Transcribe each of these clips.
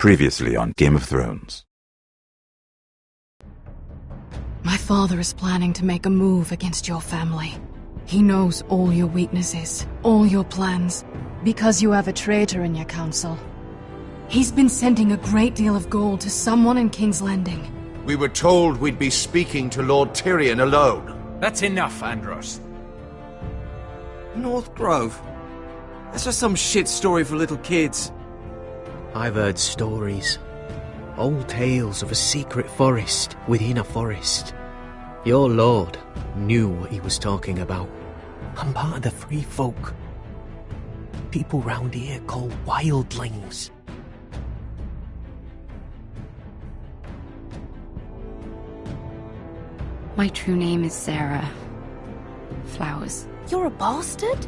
Previously on Game of Thrones. My father is planning to make a move against your family. He knows all your weaknesses, all your plans, because you have a traitor in your council. He's been sending a great deal of gold to someone in King's Landing. We were told we'd be speaking to Lord Tyrion alone. That's enough, Andros. North Grove? That's just some shit story for little kids. I've heard stories. Old tales of a secret forest within a forest. Your lord knew what he was talking about. I'm part of the free folk. People round here call wildlings. My true name is Sarah Flowers. You're a bastard?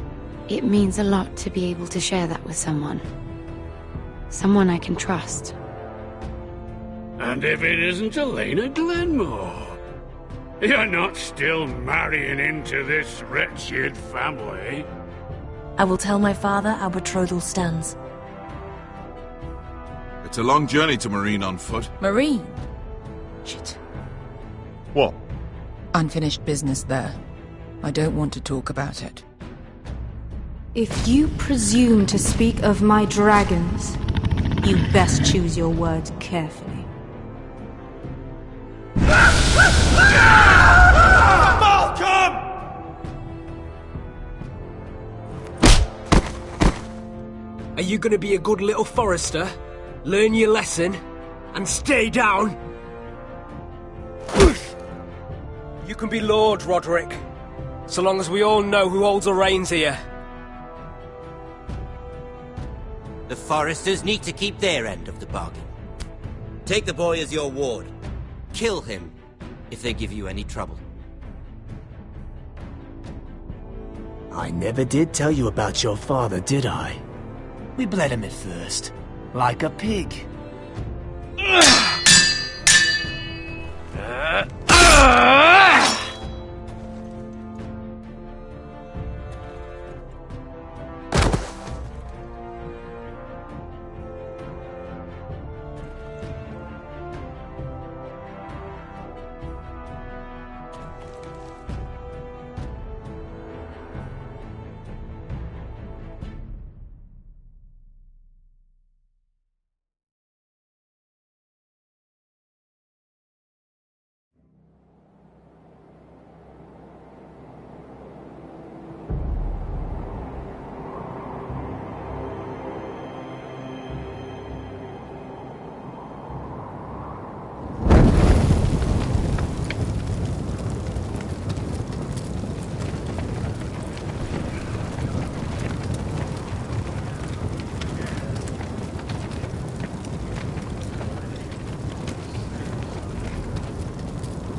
It means a lot to be able to share that with someone. Someone I can trust. And if it isn't Elena Glenmore, you're not still marrying into this wretched family. I will tell my father our betrothal stands. It's a long journey to Marine on foot. Marine? Shit. What? Unfinished business there. I don't want to talk about it. If you presume to speak of my dragons, you best choose your words carefully. Malcolm! Are you gonna be a good little forester? Learn your lesson? And stay down? You can be Lord, Roderick. So long as we all know who holds the reins here. The Foresters need to keep their end of the bargain. Take the boy as your ward. Kill him if they give you any trouble. I never did tell you about your father, did I? We bled him at first, like a pig.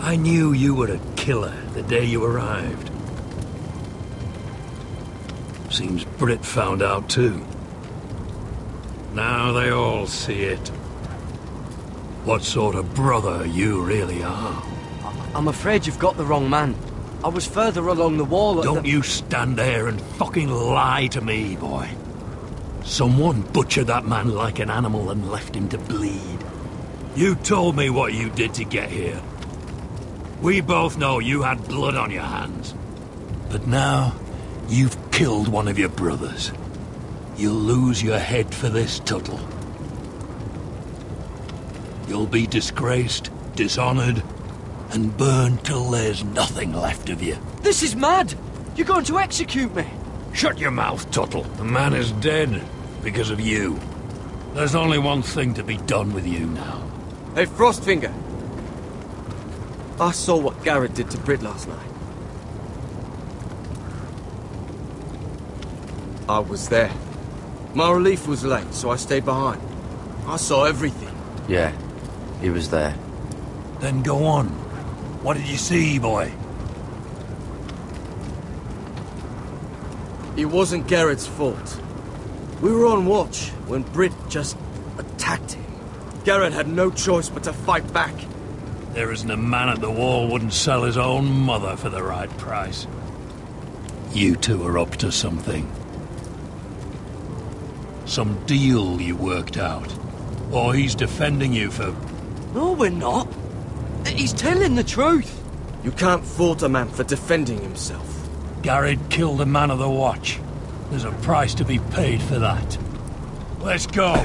I knew you were a killer the day you arrived. Seems Britt found out too. Now they all see it. What sort of brother you really are. I'm afraid you've got the wrong man. I was further along the wall at Don't you stand there and fucking lie to me, boy. Someone butchered that man like an animal and left him to bleed. You told me what you did to get here. We both know you had blood on your hands. But now, you've killed one of your brothers. You'll lose your head for this, Tuttle. You'll be disgraced, dishonored, and burned till there's nothing left of you. This is mad! You're going to execute me! Shut your mouth, Tuttle. The man is dead because of you. There's only one thing to be done with you now. Hey, Frostfinger! I saw what Garrett did to Britt last night. I was there. My relief was late, so I stayed behind. I saw everything. Yeah, he was there. Then go on. What did you see, boy? It wasn't Garrett's fault. We were on watch when Britt just attacked him. Garrett had no choice but to fight back. There isn't a man at the wall wouldn't sell his own mother for the right price. You two are up to something. Some deal you worked out. Or he's defending you for... No, we're not. He's telling the truth. You can't fault a man for defending himself. Garrett killed a man of the Watch. There's a price to be paid for that. Let's go.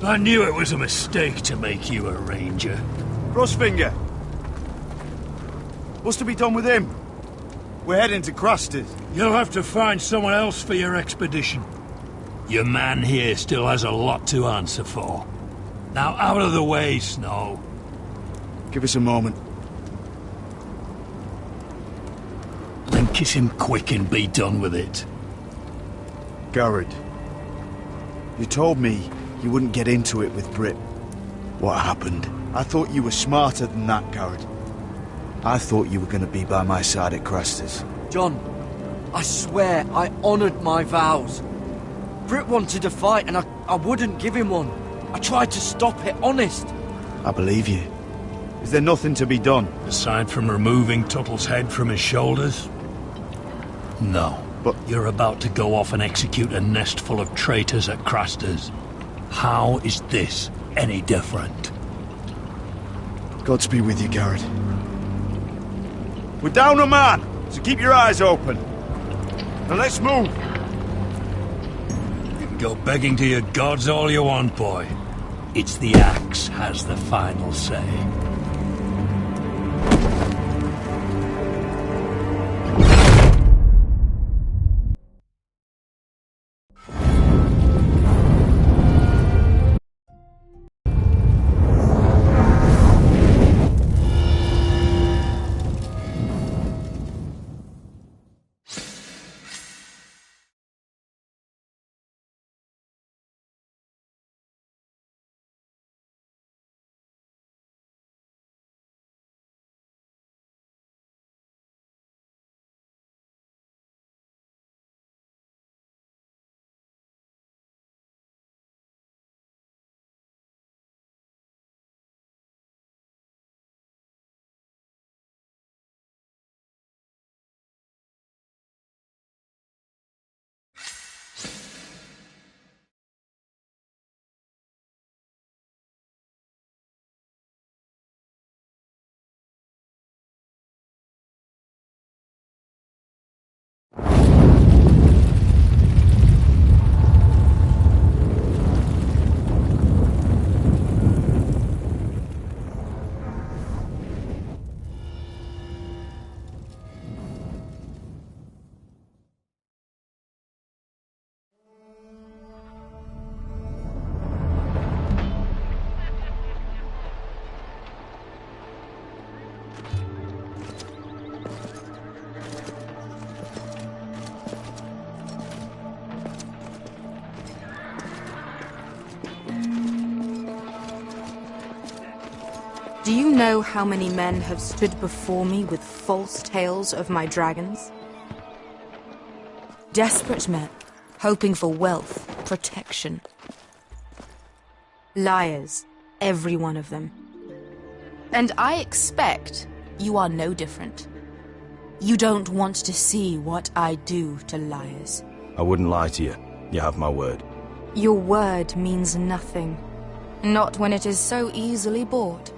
I knew it was a mistake to make you a ranger. Crossfinger. What's to be done with him? We're heading to Craster's. You'll have to find someone else for your expedition. Your man here still has a lot to answer for. Now out of the way, Snow. Give us a moment. Then kiss him quick and be done with it. Garrett, you told me you wouldn't get into it with Britt. What happened? I thought you were smarter than that, Garrett. I thought you were going to be by my side at Craster's. John, I swear I honoured my vows. Britt wanted a fight and I wouldn't give him one. I tried to stop it, honest. I believe you. Is there nothing to be done? Aside from removing Tuttle's head from his shoulders? No. But you're about to go off and execute a nest full of traitors at Craster's. How is this any different? Godspeed with you, Garrett. We're down a man, so keep your eyes open. Now let's move. You can go begging to your gods all you want, boy. It's the axe has the final say. Do you know how many men have stood before me with false tales of my dragons? Desperate men, hoping for wealth, protection. Liars, every one of them. And I expect you are no different. You don't want to see what I do to liars. I wouldn't lie to you. You have my word. Your word means nothing. Not when it is so easily bought.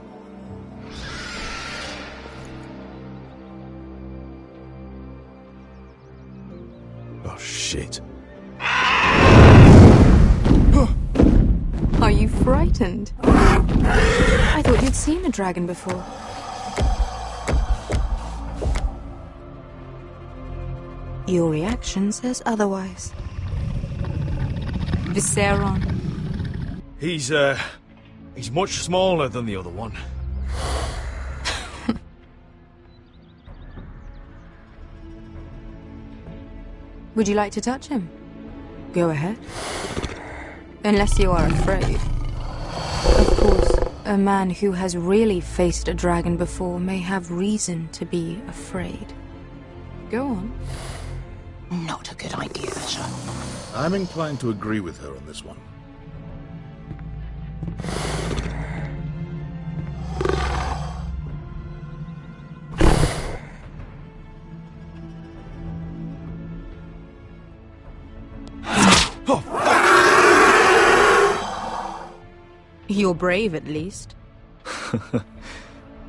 Oh, shit. Are you frightened? I thought you'd seen a dragon before. Your reaction says otherwise. Viserion. He's much smaller than the other one. Would you like to touch him? Go ahead. Unless you are afraid. Of course, a man who has really faced a dragon before may have reason to be afraid. Go on. Not a good idea, sir. I'm inclined to agree with her on this one. You're brave, at least.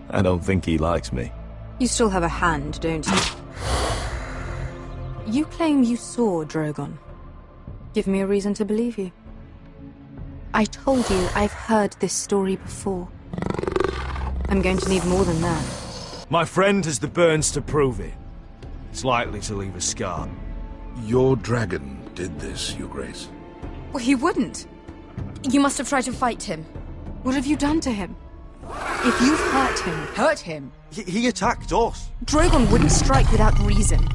I don't think he likes me. You still have a hand, don't you? You claim you saw Drogon. Give me a reason to believe you. I told you I've heard this story before. I'm going to need more than that. My friend has the burns to prove it. It's likely to leave a scar. Your dragon did this, Your Grace. Well, he wouldn't. You must have tried to fight him. What have you done to him? If you've hurt him... Hurt him? He attacked us. Drogon wouldn't strike without reason.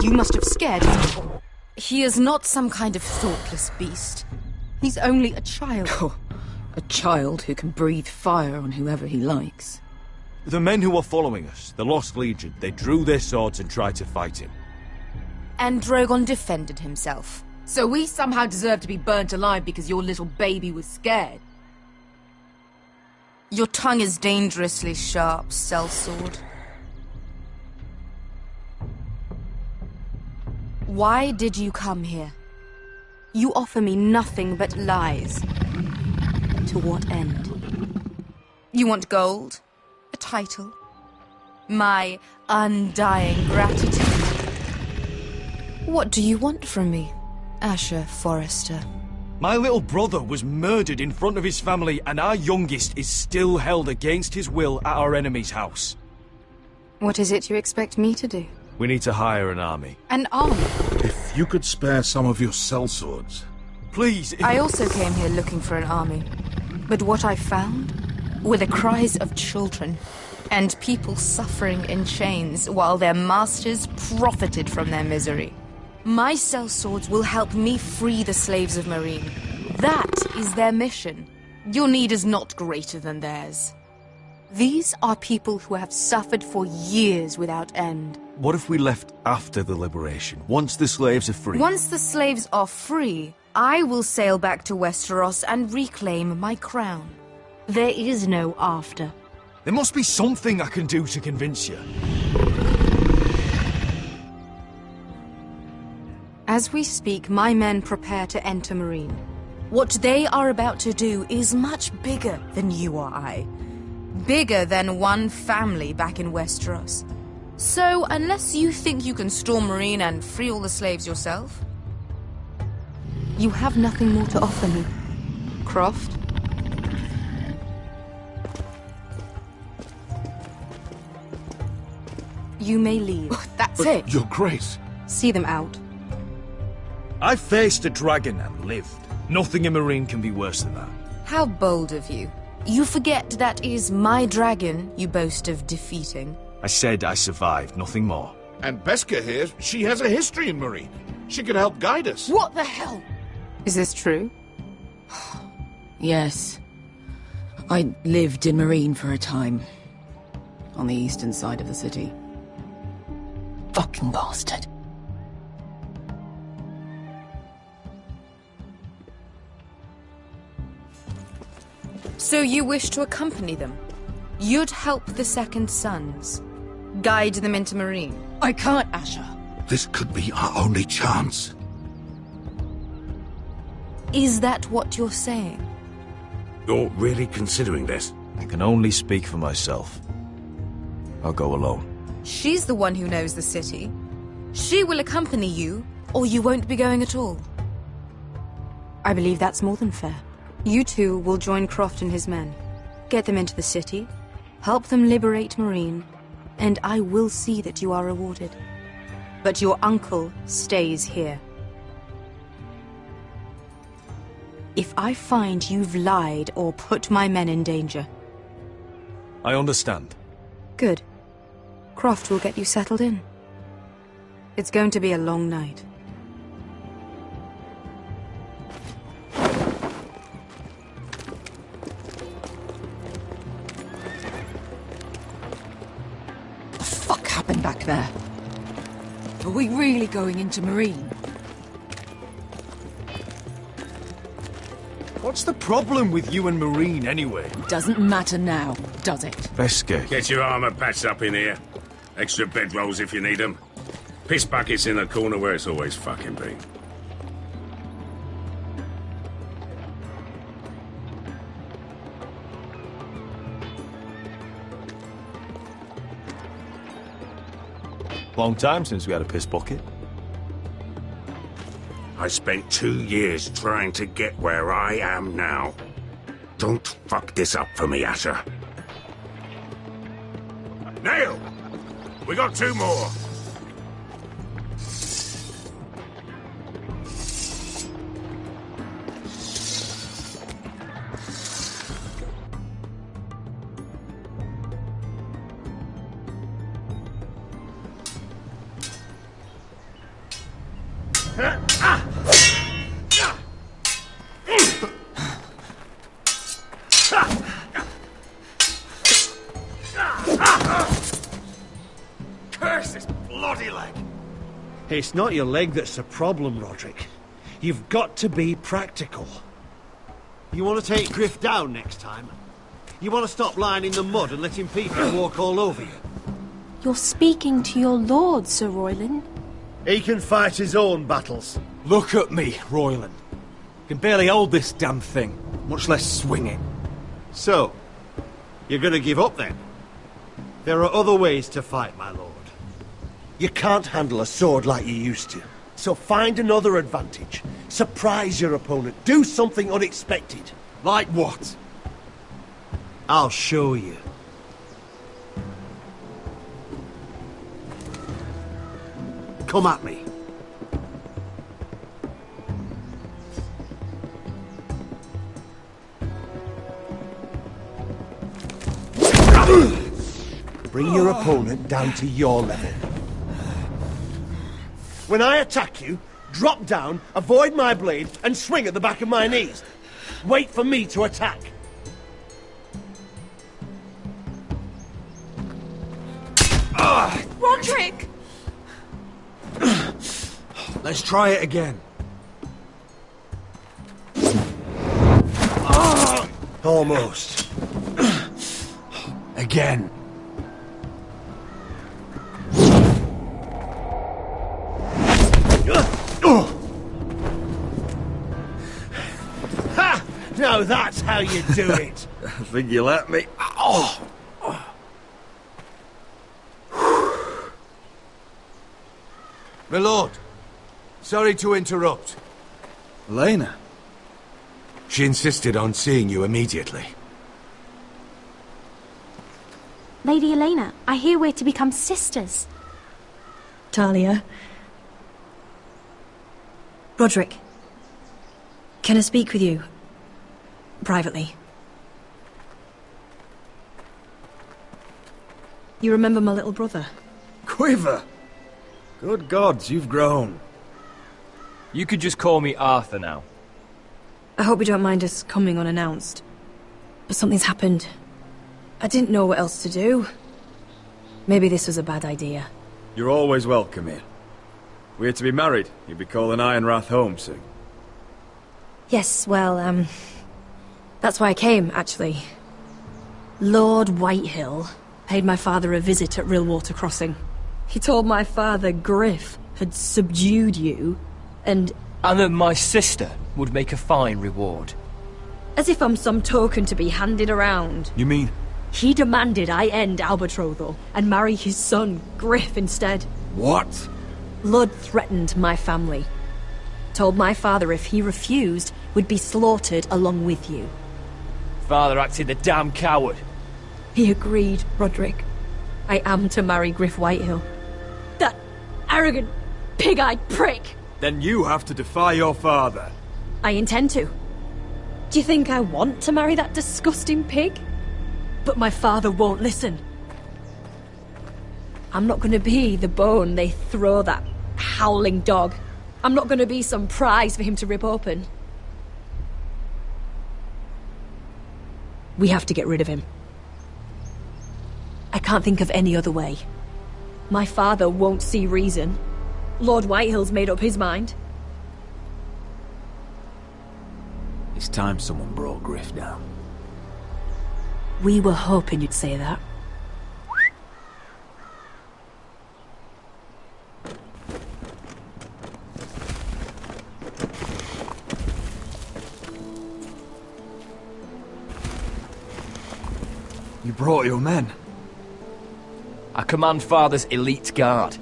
You must have scared him. He is not some kind of thoughtless beast. He's only a child. Oh, a child who can breathe fire on whoever he likes. The men who were following us, the Lost Legion, they drew their swords and tried to fight him. And Drogon defended himself. So we somehow deserve to be burnt alive because your little baby was scared? Your tongue is dangerously sharp, sellsword. Why did you come here? You offer me nothing but lies. To what end? You want gold? A title? My undying gratitude? What do you want from me, Asher Forrester? My little brother was murdered in front of his family, and our youngest is still held against his will at our enemy's house. What is it you expect me to do? We need to hire an army. An army? If you could spare some of your sellswords. Please, I also came here looking for an army. But what I found were the cries of children and people suffering in chains while their masters profited from their misery. My sellswords will help me free the slaves of Meereen. That is their mission. Your need is not greater than theirs. These are people who have suffered for years without end. What if we left after the liberation, once the slaves are free? Once the slaves are free, I will sail back to Westeros and reclaim my crown. There is no after. There must be something I can do to convince you. As we speak, my men prepare to enter Meereen. What they are about to do is much bigger than you or I. Bigger than one family back in Westeros. So, unless you think you can storm Meereen and free all the slaves yourself, you have nothing more to offer me, Croft. You may leave. That's it. Your Grace. See them out. I faced a dragon and lived. Nothing in Meereen can be worse than that. How bold of you. You forget that is my dragon you boast of defeating. I said I survived, nothing more. And Beskha here, she has a history in Meereen. She could help guide us. What the hell? Is this true? Yes. I lived in Meereen for a time. On the eastern side of the city. Fucking bastard. So you wish to accompany them? You'd help the Second Sons? Guide them into Meereen? I can't, Asher. This could be our only chance. Is that what you're saying? You're really considering this? I can only speak for myself. I'll go alone. She's the one who knows the city. She will accompany you, or you won't be going at all. I believe that's more than fair. You two will join Croft and his men. Get them into the city, help them liberate Meereen, and I will see that you are rewarded. But your uncle stays here. If I find you've lied or put my men in danger... I understand. Good. Croft will get you settled in. It's going to be a long night. What the fuck happened back there? Are we really going into Meereen? What's the problem with you and Meereen, anyway? Doesn't matter now, does it? Beskha. Get your armor patched up in here. Extra bedrolls if you need them. Piss buckets in the corner where it's always fucking been. Long time since we had a piss bucket. I spent 2 years trying to get where I am now. Don't fuck this up for me, Asher. Nail! We got 2 more! Curse this bloody leg! It's not your leg that's the problem, Roderick. You've got to be practical. You want to take Griff down next time? You want to stop lying in the mud and letting people walk all over you? You're speaking to your lord, Sir Royland. He can fight his own battles. Look at me, Royland. Can barely hold this damn thing, much less swing it. So, you're going to give up then? There are other ways to fight, my lord. You can't handle a sword like you used to. So find another advantage. Surprise your opponent. Do something unexpected. Like what? I'll show you. Come at me. Bring your opponent down to your level. When I attack you, drop down, avoid my blade, and swing at the back of my knees. Wait for me to attack. Roderick! Let's try it again. Almost. Again. Ha! Now that's how you do it. I think you let me. Oh! My lord, sorry to interrupt. Elena? She insisted on seeing you immediately. Lady Elena, I hear we're to become sisters. Talia. Roderick. Can I speak with you? Privately. You remember my little brother? Quiver! Good gods, you've grown. You could just call me Arthur now. I hope you don't mind us coming unannounced. But something's happened. I didn't know what else to do. Maybe this was a bad idea. You're always welcome here. We're to be married. You'll be calling Ironrath home soon. Yes, well, that's why I came, actually. Lord Whitehill paid my father a visit at Rillwater Crossing. He told my father Griff had subdued you, and that my sister would make a fine reward. As if I'm some token to be handed around. You mean? He demanded I end our betrothal and marry his son, Griff, instead. What? Lud threatened my family. Told my father if he refused, would be slaughtered along with you. Father acted the damn coward. He agreed, Roderick. I am to marry Griff Whitehill. That arrogant, pig-eyed prick! Then you have to defy your father. I intend to. Do you think I want to marry that disgusting pig? But my father won't listen. I'm not going to be the bone they throw that howling dog. I'm not going to be some prize for him to rip open. We have to get rid of him. I can't think of any other way. My father won't see reason. Lord Whitehill's made up his mind. It's time someone brought Griff down. We were hoping you'd say that. You brought your men. I command Father's elite guard.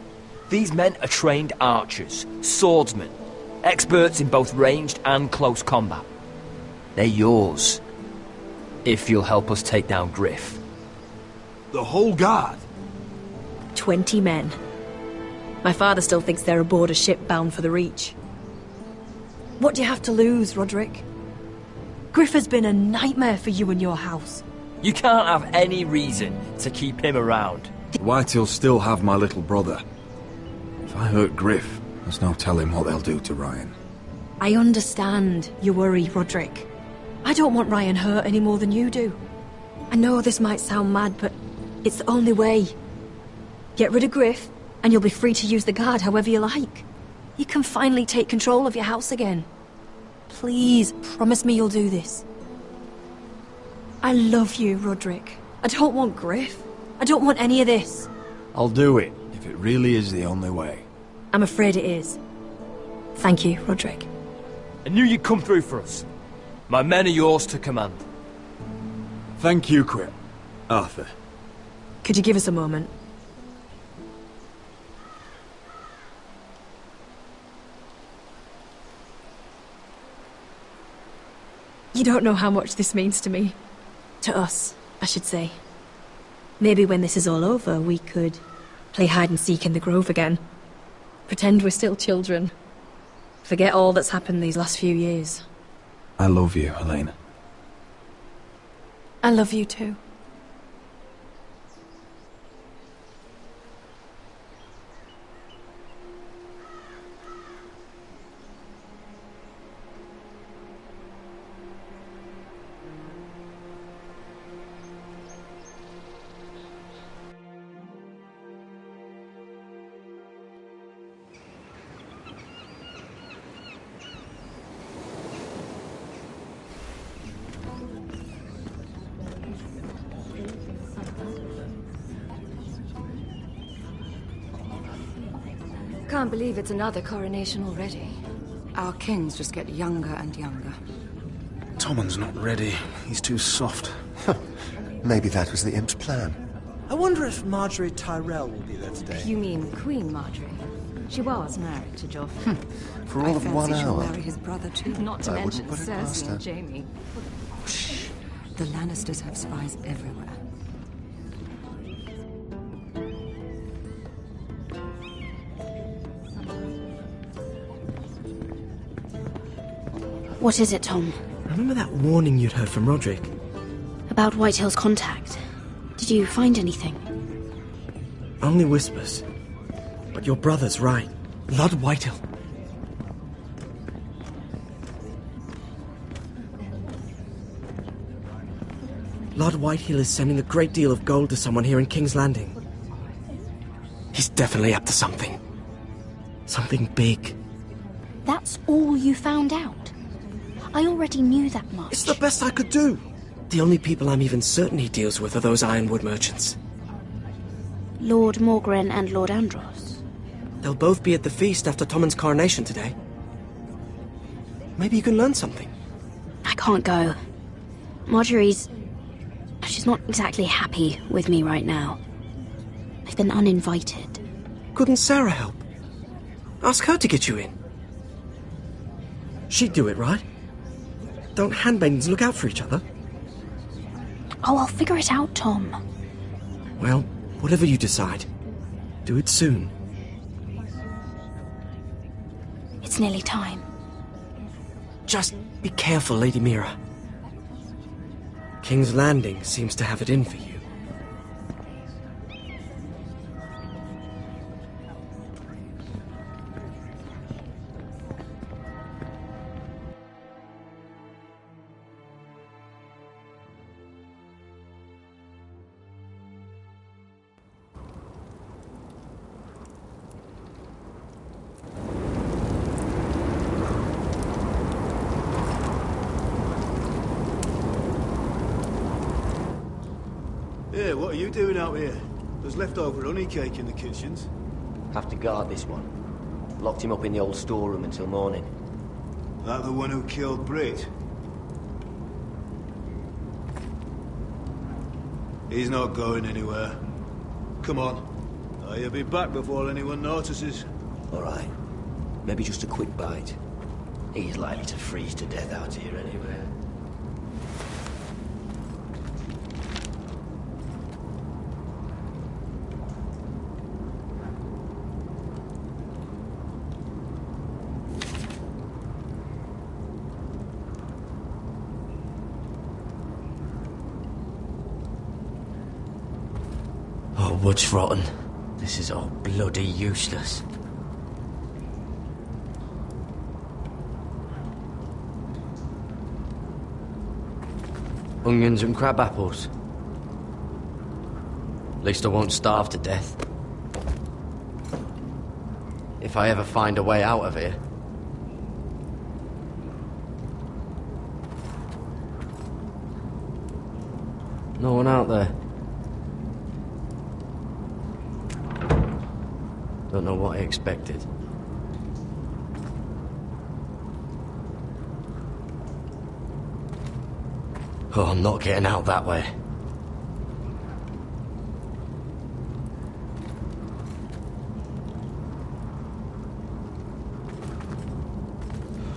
These men are trained archers, swordsmen, experts in both ranged and close combat. They're yours, if you'll help us take down Griff. The whole guard? 20 men. My father still thinks they're aboard a ship bound for the Reach. What do you have to lose, Roderick? Griff has been a nightmare for you and your house. You can't have any reason to keep him around. Whitehills still have my little brother. If I hurt Griff, there's no telling what they'll do to Ryan. I understand your worry, Roderick. I don't want Ryan hurt any more than you do. I know this might sound mad, but it's the only way. Get rid of Griff, and you'll be free to use the guard however you like. You can finally take control of your house again. Please, promise me you'll do this. I love you, Roderick. I don't want Griff. I don't want any of this. I'll do it, if it really is the only way. I'm afraid it is. Thank you, Roderick. I knew you'd come through for us. My men are yours to command. Thank you, Quit. Arthur. Could you give us a moment? You don't know how much this means to me. To us, I should say. Maybe when this is all over, we could play hide and seek in the Grove again. Pretend we're still children. Forget all that's happened these last few years. I love you, Helena. I love you too. Can't believe it's another coronation already. Our kings just get younger and younger. Tommen's not ready. He's too soft. Maybe that was the imp's plan. I wonder if Marjorie Tyrell will be there today. You mean Queen Marjorie? She was married to Joffrey. For all of 1 I fancy she'll hour. marry his brother too. Not to I mention wouldn't put it past Cersei her. and Jaime. Shh. The Lannisters have spies everywhere. What is it, Tom? Remember that warning you'd heard from Roderick? About Whitehill's contact. Did you find anything? Only whispers. But your brother's right. Lord Whitehill. Lord Whitehill is sending a great deal of gold to someone here in King's Landing. He's definitely up to something. Something big. That's all you found out? I already knew that much. It's the best I could do. The only people I'm even certain he deals with are those ironwood merchants. Lord Morgren and Lord Andros. They'll both be at the feast after Tommen's coronation today. Maybe you can learn something. I can't go. Marjorie's... she's not exactly happy with me right now. I've been uninvited. Couldn't Sarah help? Ask her to get you in. She'd do it, right? Don't handmaidens look out for each other? Oh, I'll figure it out, Tom. Well, whatever you decide, do it soon. It's nearly time. Just be careful, Lady Mira. King's Landing seems to have it in for you. Yeah, what are you doing out here? There's leftover honey cake in the kitchens. Have to guard this one. Locked him up in the old storeroom until morning. That the one who killed Brit? He's not going anywhere. Come on. Oh, you'll be back before anyone notices. All right. Maybe just a quick bite. He's likely to freeze to death out here anyway. Oh, wood's rotten. This is all bloody useless. Onions and crab apples. At least I won't starve to death. If I ever find a way out of here. No one out there. Don't know what I expected. Oh, I'm not getting out that way.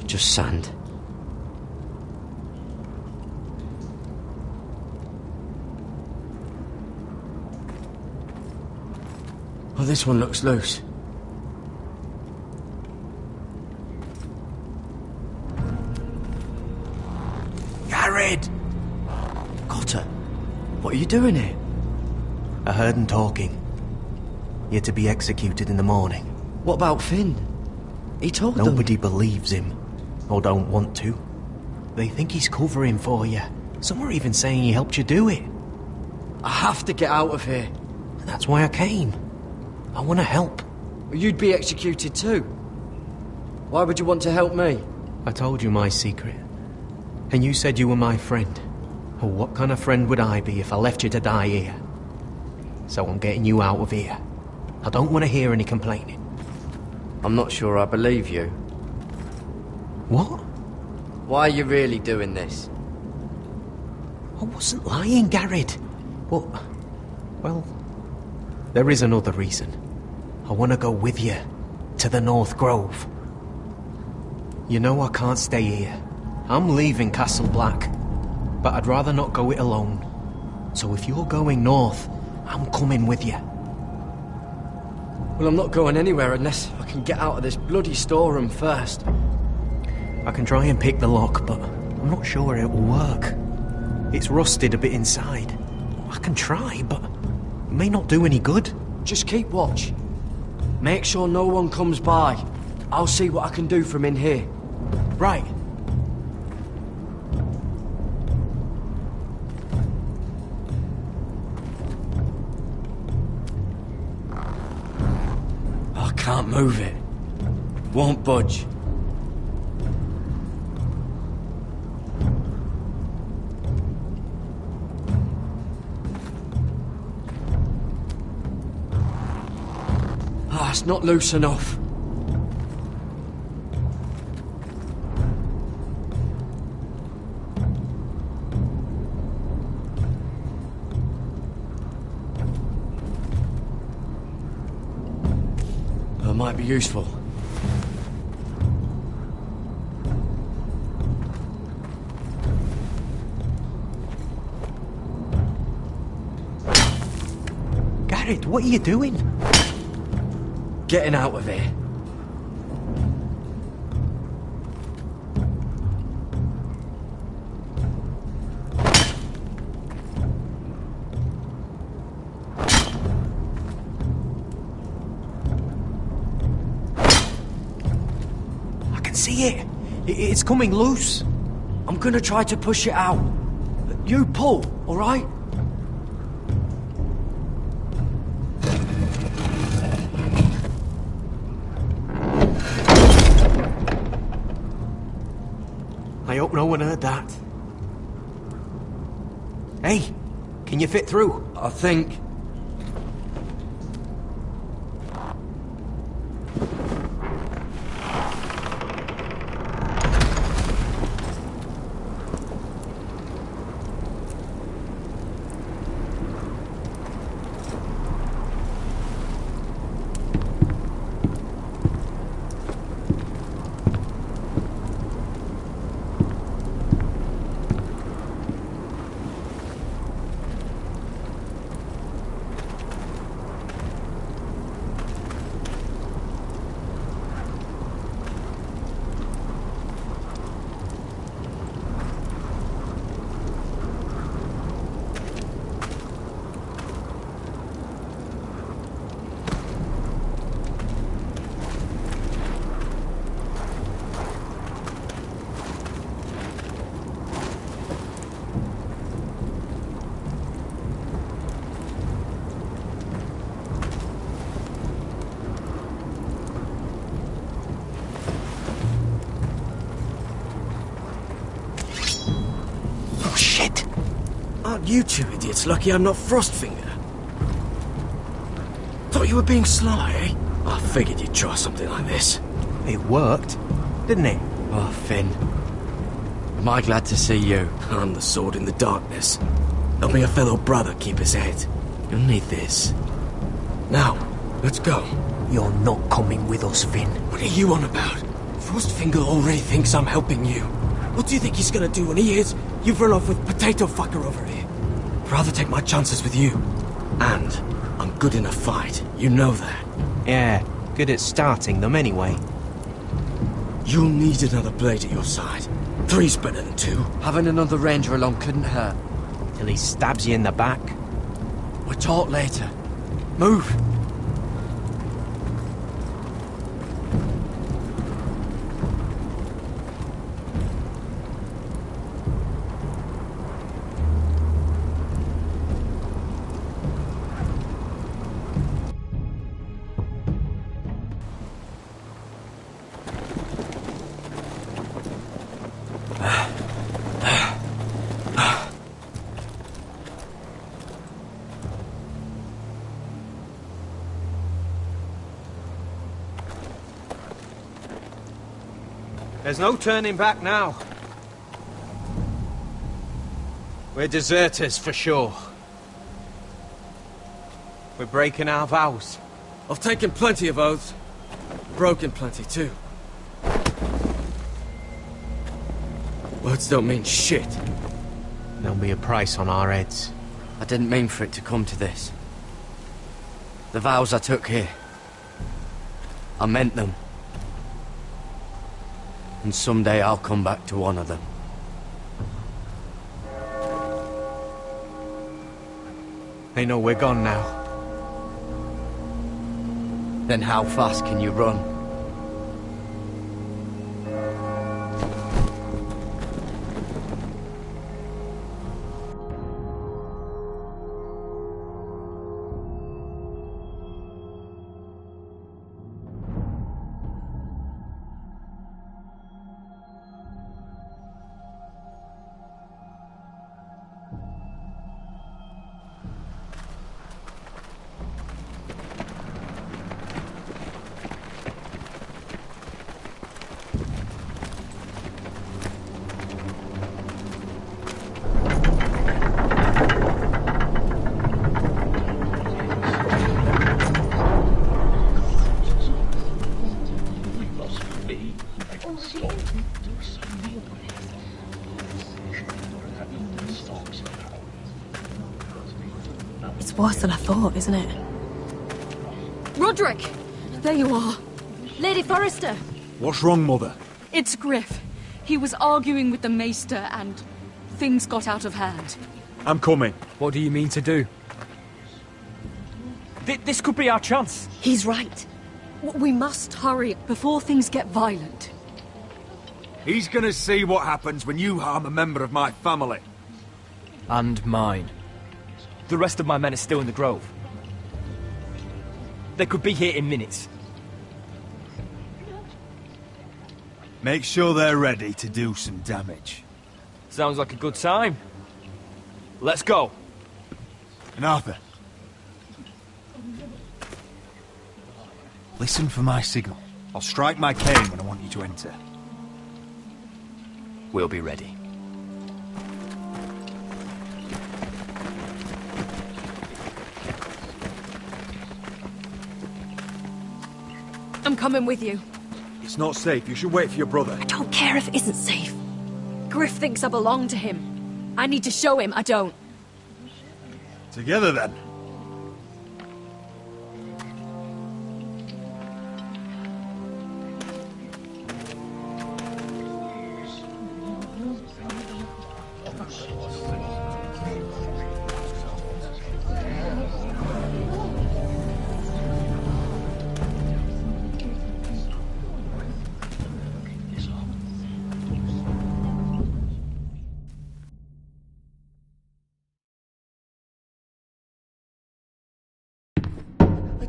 Just sand. Oh, this one looks loose. Gared! Cotter, what are you doing here? I heard him talking. You're to be executed in the morning. What about Finn? He told them. Nobody believes him, or don't want to. They think he's covering for you. Some are even saying he helped you do it. I have to get out of here. That's why I came. I want to help. You'd be executed too. Why would you want to help me? I told you my secret. And you said you were my friend. Well, what kind of friend would I be if I left you to die here? So I'm getting you out of here. I don't want to hear any complaining. I'm not sure I believe you. What? Why are you really doing this? I wasn't lying, Gared. But, well, there is another reason. I want to go with you to the North Grove. You know I can't stay here. I'm leaving Castle Black, but I'd rather not go it alone. So if you're going north, I'm coming with you. Well, I'm not going anywhere unless I can get out of this bloody storeroom first. I can try and pick the lock, but I'm not sure it will work. It's rusted a bit inside. I can try, but it may not do any good. Just keep watch. Make sure no one comes by. I'll see what I can do from in here. Right. I can't move it. Won't budge. It's not loose enough. That might be useful. Gared, what are you doing? Getting out of here. I can see it. It's coming loose. I'm gonna try to push it out. You pull, all right? I hope no one heard that. Hey, can you fit through? I think. Aren't you two idiots lucky I'm not Frostfinger? Thought you were being sly, eh? I figured you'd try something like this. It worked, didn't it? Oh, Finn. Am I glad to see you? I'm the sword in the darkness. Helping a fellow brother keep his head. You'll need this. Now, let's go. You're not coming with us, Finn. What are you on about? Frostfinger already thinks I'm helping you. What do you think he's gonna do when he hears you've run off with Potato Fucker over here? I'd rather take my chances with you. And I'm good in a fight. You know that. Yeah, good at starting them anyway. You'll need another blade at your side. 3's better than 2. Having another ranger along couldn't hurt. Till he stabs you in the back. We'll talk later. Move! There's no turning back now. We're deserters for sure. We're breaking our vows. I've taken plenty of oaths. Broken plenty too. Words don't mean shit. There'll be a price on our heads. I didn't mean for it to come to this. The vows I took here, I meant them. And someday I'll come back to honour them. They know we're gone now. Then how fast can you run? It's worse than I thought, isn't it? Roderick! There you are. Lady Forrester! What's wrong, Mother? It's Griff. He was arguing with the Maester and things got out of hand. I'm coming. What do you mean to do? This could be our chance. He's right. We must hurry before things get violent. He's gonna see what happens when you harm a member of my family. And mine. The rest of my men are still in the grove. They could be here in minutes. Make sure they're ready to do some damage. Sounds like a good time. Let's go. And Arthur, listen for my signal. I'll strike my cane when I want you to enter. We'll be ready. I'm coming with you. It's not safe. You should wait for your brother. I don't care if it isn't safe. Griff thinks I belong to him. I need to show him I don't. Together, then.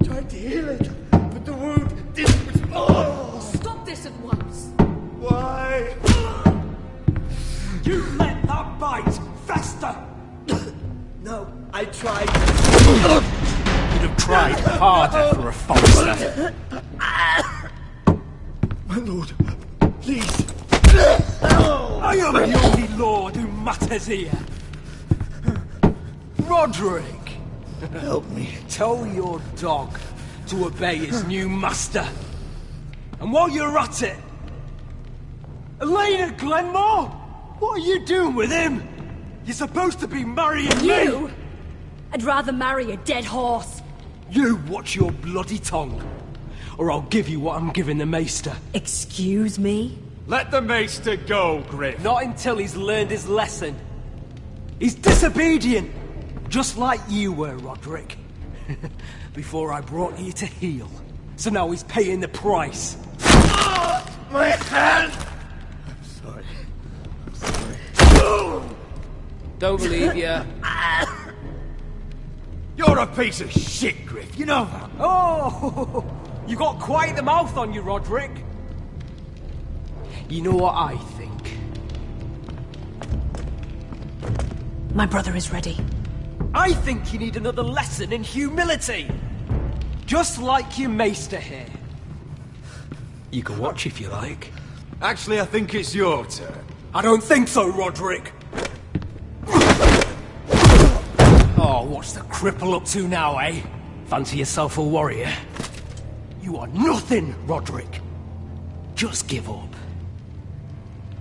Tried to heal it, but the wound didn't respond. Stop this at once. Why? You let that bite fester! I tried. You'd have tried harder for a Forrester. My lord, please. I am the only lord who matters here. Roderick! Help me. Tell your dog to obey his new master. And while you're at it... Elena Glenmore? What are you doing with him? You're supposed to be marrying You? me! I'd rather marry a dead horse. You watch your bloody tongue, or I'll give you what I'm giving the Maester. Excuse me? Let the Maester go, Griff. Not until he's learned his lesson. He's disobedient, just like you were, Roderick. Before I brought you to heel. So now he's paying the price. My hand! Don't believe ya. You're a piece of shit, Griff. You know that. Oh, you got quite the mouth on you, Roderick. You know what I think? My brother is ready. I think you need another lesson in humility. Just like your Maester here. You can watch if you like. Actually, I think it's your turn. I don't think so, Roderick. Oh, what's the cripple up to now, eh? Fancy yourself a warrior? You are nothing, Roderick. Just give up.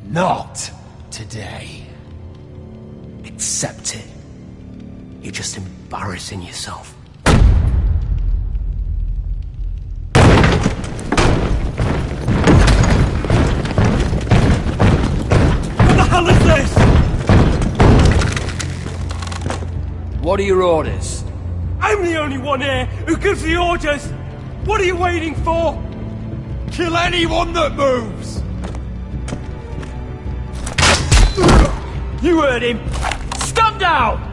Not today. Accept it. You're just embarrassing yourself. What the hell is this? What are your orders? I'm the only one here who gives the orders! What are you waiting for? Kill anyone that moves! You heard him! Stand down!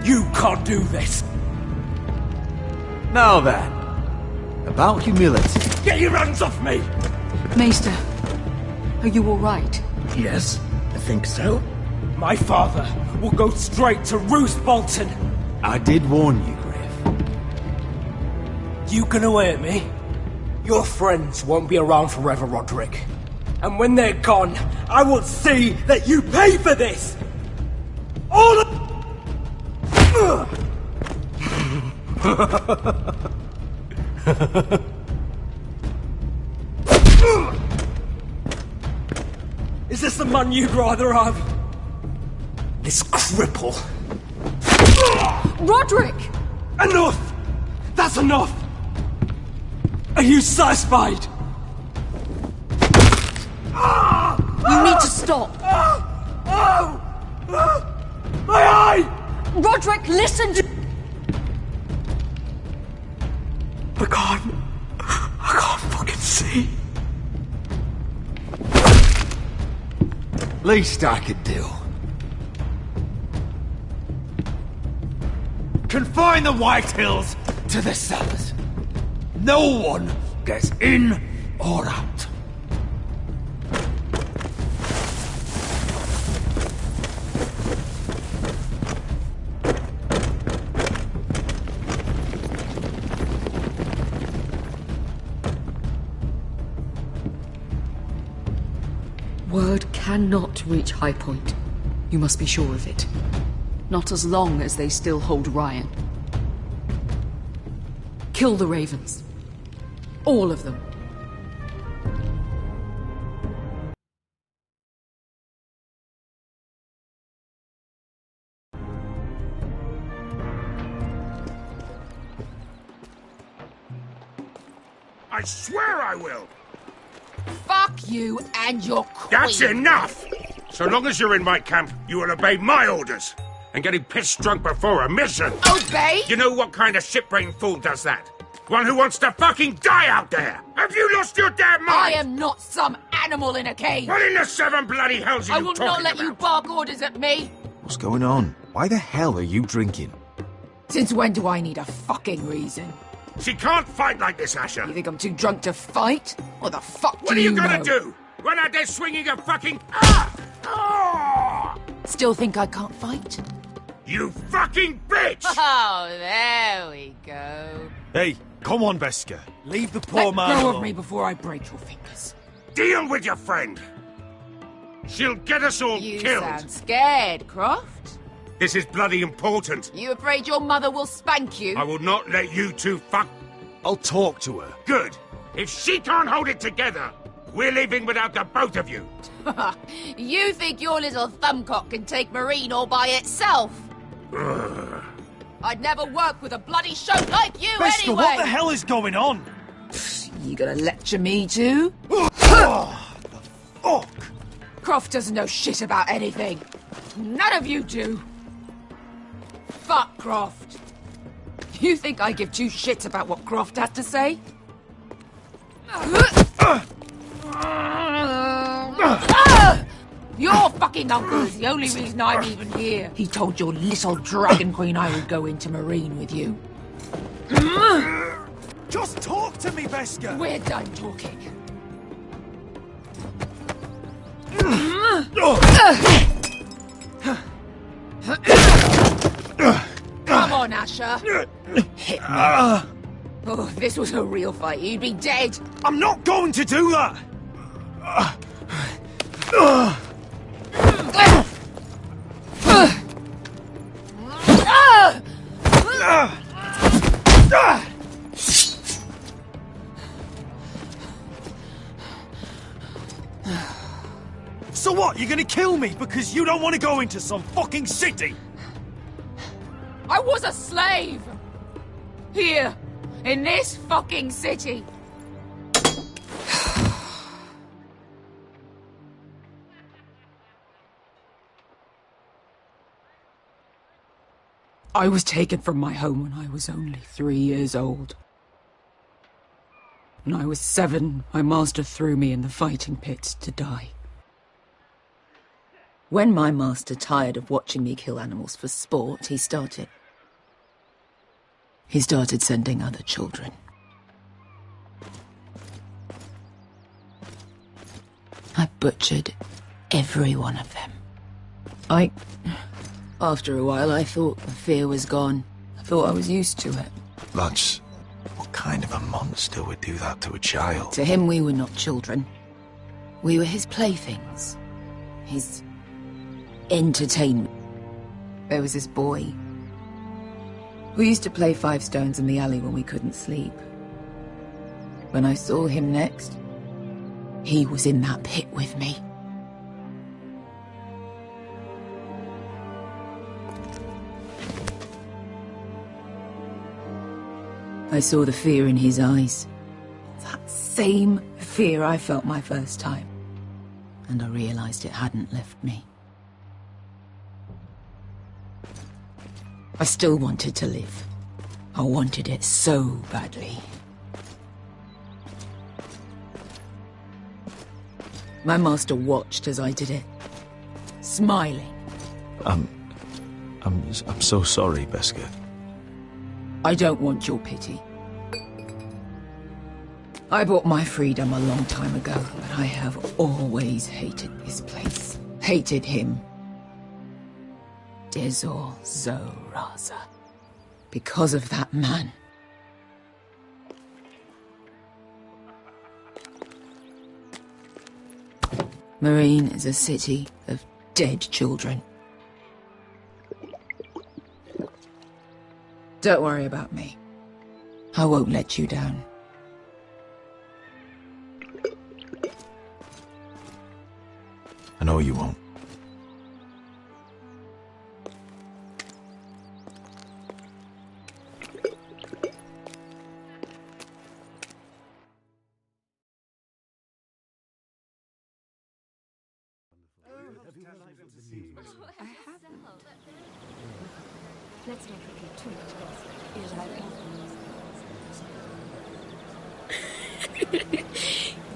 You can't do this! Now then, about humility. Get your hands off me! Maester, are you all right? Yes, I think so. My father will go straight to Roose Bolton. I did warn you, Griff. You gonna hurt me? Your friends won't be around forever, Roderick. And when they're gone, I will see that you pay for this! All of... Is this the man you'd rather have? This cripple. Roderick! Enough! That's enough! Are you satisfied? You need to stop. My eye! Roderick, listen to... I can't fucking see. Least I could do. Confine the White Hills to the cellars. No one gets in or out. Word cannot reach High Point. You must be sure of it. Not as long as they still hold Ryan. Kill the Ravens. All of them. I swear I will! Fuck you and your queen. That's enough! So long as you're in my camp, you will obey my orders. And getting pissed drunk before a mission. Obey? You know what kind of shit-brained fool does that? One who wants to fucking die out there! Have you lost your damn mind? I am not some animal in a cage. What in the seven bloody hells are I you will talking not let about? you bark orders at me. What's going on? Why the hell are you drinking? Since when do I need a fucking reason? She can't fight like this, Asher. You think I'm too drunk to fight? What the fuck What do are you you gonna know? do? Run out there swinging a fucking... Ah! Ah! Still think I can't fight? You fucking bitch! Oh, there we go. Hey, come on, Beskha. Leave the poor Let man go alone. of me before I break your fingers. Deal with your friend. She'll get us all You killed. sound scared, Croft. This is bloody important. You afraid your mother will spank you? I will not let you two fuck. I'll talk to her. Good. If she can't hold it together, we're leaving without the both of you. You think your little thumbcock can take Marine all by itself? Ugh. I'd never work with a bloody show like you Beskha, anyway! what the hell is going on? You gonna lecture me too? Fuck! Croft doesn't know shit about anything. None of you do. Fuck Croft. You think I give two shits about what Croft has to say? Your fucking uncle is the only reason I'm even here. He told your little dragon queen I would go into Marine with you. Just talk to me, Beskha! We're done talking. Come on, Asher. Hit me. Oh, if this was a real fight, you'd be dead. I'm not going to do that! So what, you're gonna kill me because you don't want to go into some fucking city? I was a slave! Here, in this fucking city. I was taken from my home when I was only 3 years old. When I was 7, my master threw me in the fighting pits to die. When my master tired of watching me kill animals for sport, he started sending other children. I butchered every one of them. After a while, I thought the fear was gone. I thought I was used to it. Lads, what kind of a monster would do that to a child? To him, we were not children. We were his playthings. His entertainment. There was this boy. We used to play 5 stones in the alley when we couldn't sleep. When I saw him next, he was in that pit with me. I saw the fear in his eyes. That same fear I felt my first time. And I realized it hadn't left me. I still wanted to live. I wanted it so badly. My master watched as I did it, smiling. I'm so sorry, Beskha. I don't want your pity. I bought my freedom a long time ago, but I have always hated this place. Hated him. Dezor Zoraza. Because of that man. Marine is a city of dead children. Don't worry about me. I won't let you down. I know you won't. Let's not repeat too much gossip.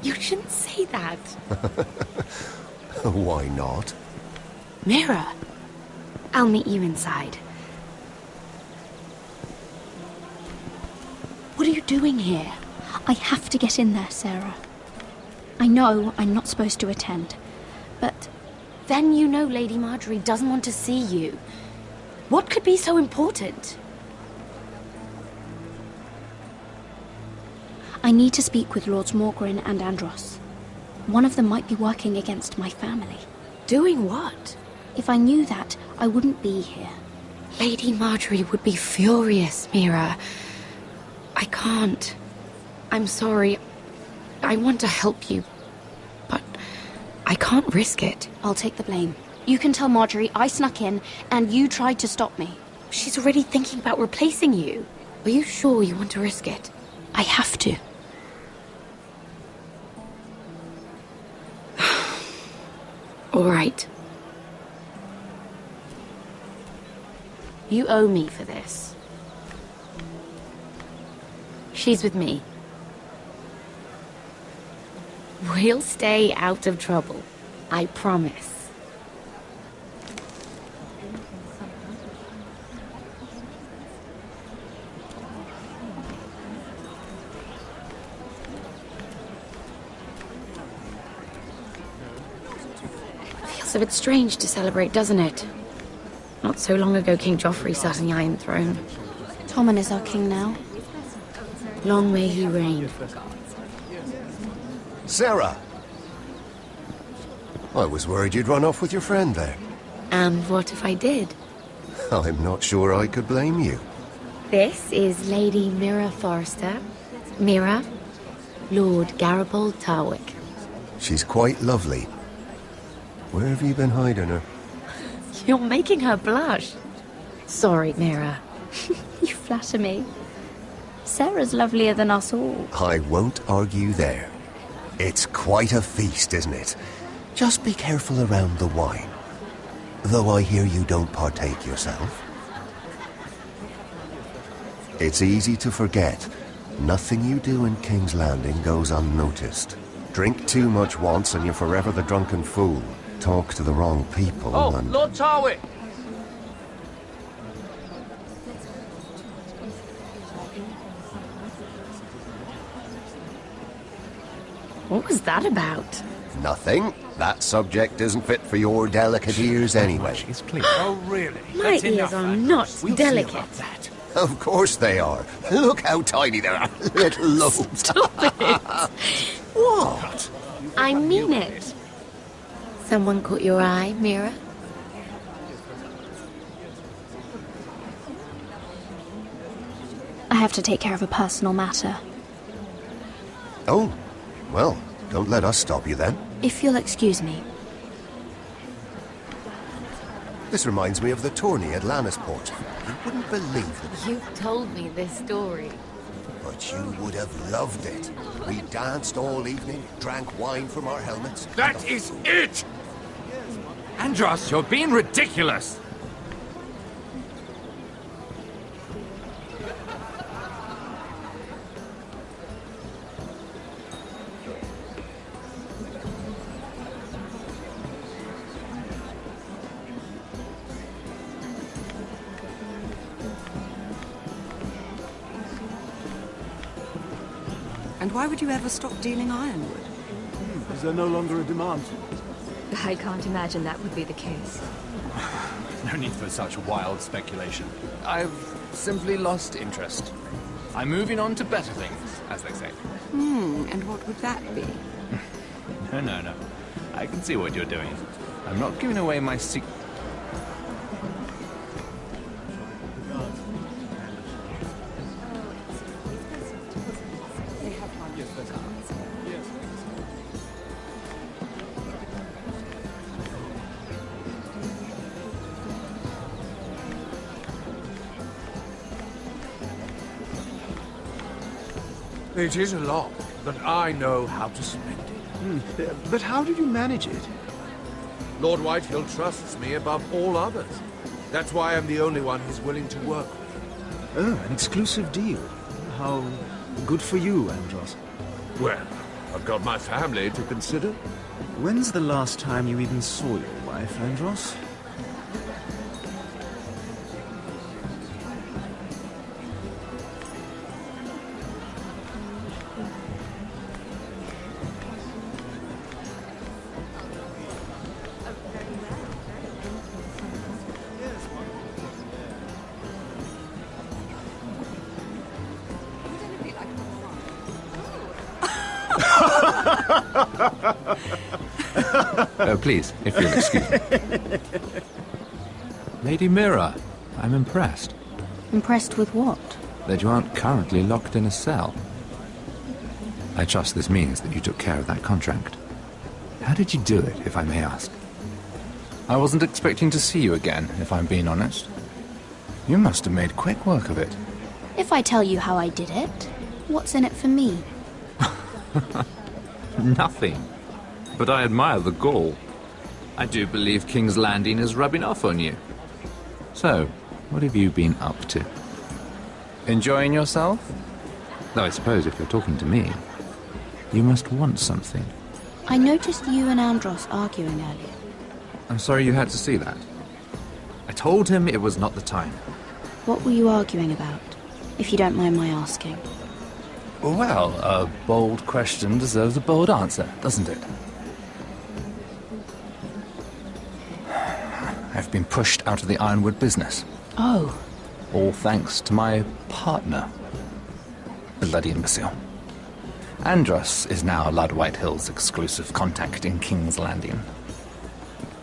You shouldn't say that. Why not? Mira, I'll meet you inside. What are you doing here? I have to get in there, Sarah. I know I'm not supposed to attend, but Then you know Lady Marjorie doesn't want to see you. What could be so important? I need to speak with Lords Morgren and Andros. One of them might be working against my family. Doing what? If I knew that, I wouldn't be here. Lady Marjorie would be furious, Mira. I can't. I'm sorry. I want to help you, but I can't risk it. I'll take the blame. You can tell Marjorie I snuck in, and you tried to stop me. She's already thinking about replacing you. Are you sure you want to risk it? I have to. All right. You owe me for this. She's with me. We'll stay out of trouble. I promise. Feels a bit strange to celebrate, doesn't it? Not so long ago, King Joffrey sat on the Iron Throne. Tommen is our king now. Long may he reign. Sarah! I was worried you'd run off with your friend there. And what if I did? I'm not sure I could blame you. This is Lady Mira Forrester. Mira, Lord Garibald Tarwick. She's quite lovely. Where have you been hiding her? You're making her blush. Sorry, Mira. You flatter me. Sarah's lovelier than us all. I won't argue there. It's quite a feast, isn't it? Just be careful around the wine. Though I hear you don't partake yourself. It's easy to forget. Nothing you do in King's Landing goes unnoticed. Drink too much once and you're forever the drunken fool. Talk to the wrong people and... Lord Tarwick! What was that about? Nothing. That subject isn't fit for your delicate ears anyway. Oh, really? My ears are not delicate. Of course they are. Look how tiny they are. Little lobes. Stop it. What? I mean it. Someone caught your eye, Mira? I have to take care of a personal matter. Oh, well, don't let us stop you then. If you'll excuse me. This reminds me of the tourney at Lannisport. You wouldn't believe it. You told me this story. But you would have loved it. We danced all evening, drank wine from our helmets. That is it! Andros, you're being ridiculous! And why would you ever stop dealing ironwood? Is there no longer a demand? I can't imagine that would be the case. No need for such wild speculation. I've simply lost interest. I'm moving on to better things, as they say. And what would that be? No. I can see what you're doing. I'm not giving away my secret. It is a lot, but I know how to spend it. But how did you manage it? Lord Whitehill trusts me above all others. That's why I'm the only one he's willing to work with. Oh, an exclusive deal. How good for you, Andros. Well, I've got my family to consider. When's the last time you even saw your wife, Andros? Oh, please, if you'll excuse me. Lady Mira, I'm impressed. Impressed with what? That you aren't currently locked in a cell. I trust this means that you took care of that contract. How did you do it, if I may ask? I wasn't expecting to see you again, if I'm being honest. You must have made quick work of it. If I tell you how I did it, what's in it for me? Nothing. But I admire the gall. I do believe King's Landing is rubbing off on you. So, what have you been up to? Enjoying yourself? Though I suppose if you're talking to me, you must want something. I noticed you and Andros arguing earlier. I'm sorry you had to see that. I told him it was not the time. What were you arguing about, if you don't mind my asking? Well, a bold question deserves a bold answer, doesn't it? I've been pushed out of the Ironwood business. Oh. All thanks to my partner. Bloody imbecile. Andros is now Lord Whitehill's exclusive contact in King's Landing.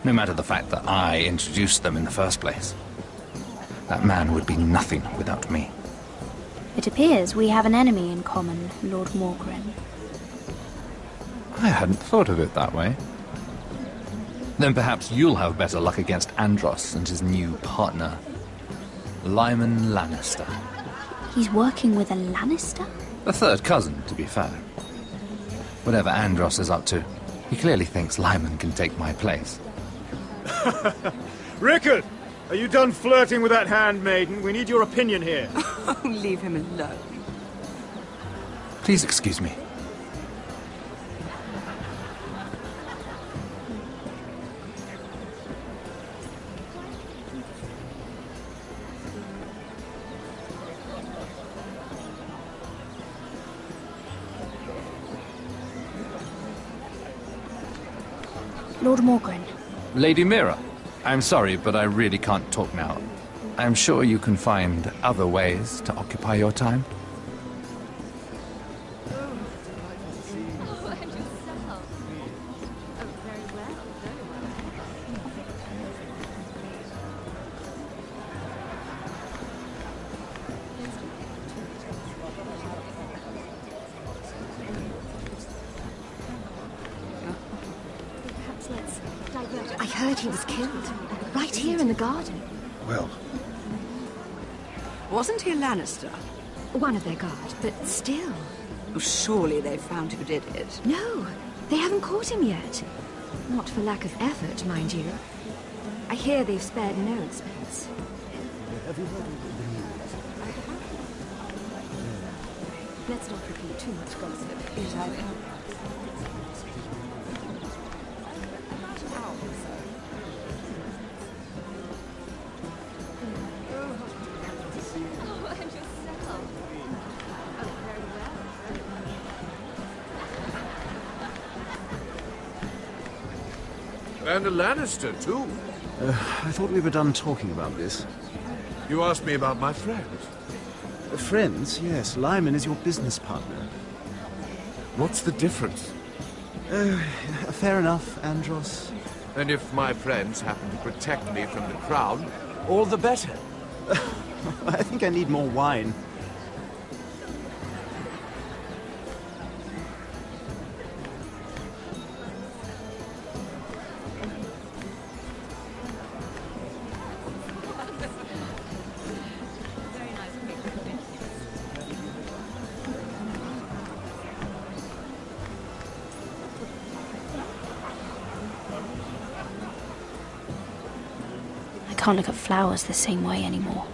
No matter the fact that I introduced them in the first place. That man would be nothing without me. It appears we have an enemy in common, Lord Morgren. I hadn't thought of it that way. Then perhaps you'll have better luck against Andros and his new partner, Lyman Lannister. He's working with a Lannister? A third cousin, to be fair. Whatever Andros is up to, he clearly thinks Lyman can take my place. Rickard! Are you done flirting with that handmaiden? We need your opinion here. Oh, leave him alone. Please excuse me. Lord Morgren. Lady Mira, I'm sorry, but I really can't talk now. I'm sure you can find other ways to occupy your time. I heard he was killed. Right here in the garden. Well... Wasn't he a Lannister? One of their guard, but still. Oh, surely they found who did it. No, they haven't caught him yet. Not for lack of effort, mind you. I hear they've spared no expense. Let's not repeat too much gossip. Yes, I've heard. And a Lannister, too. I thought we were done talking about this. You asked me about my friends. Friends? Yes. Lyman is your business partner. What's the difference? Fair enough, Andros. And if my friends happen to protect me from the crown, all the better. I think I need more wine. I can't look at flowers the same way anymore.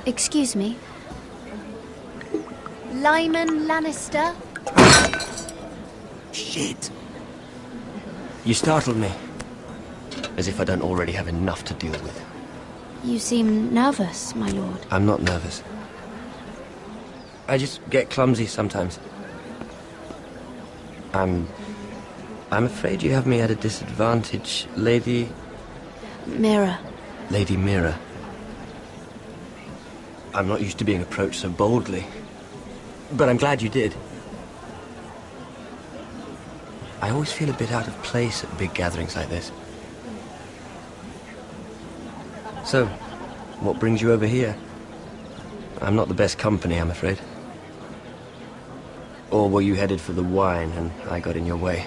Excuse me. Lyman Lannister? Shit. You startled me. As if I don't already have enough to deal with. You seem nervous, my lord. I'm not nervous. I just get clumsy sometimes. I'm afraid you have me at a disadvantage, Lady... Mira. Lady Mira. I'm not used to being approached so boldly. But I'm glad you did. I always feel a bit out of place at big gatherings like this. So, what brings you over here? I'm not the best company, I'm afraid. Or were you headed for the wine and I got in your way?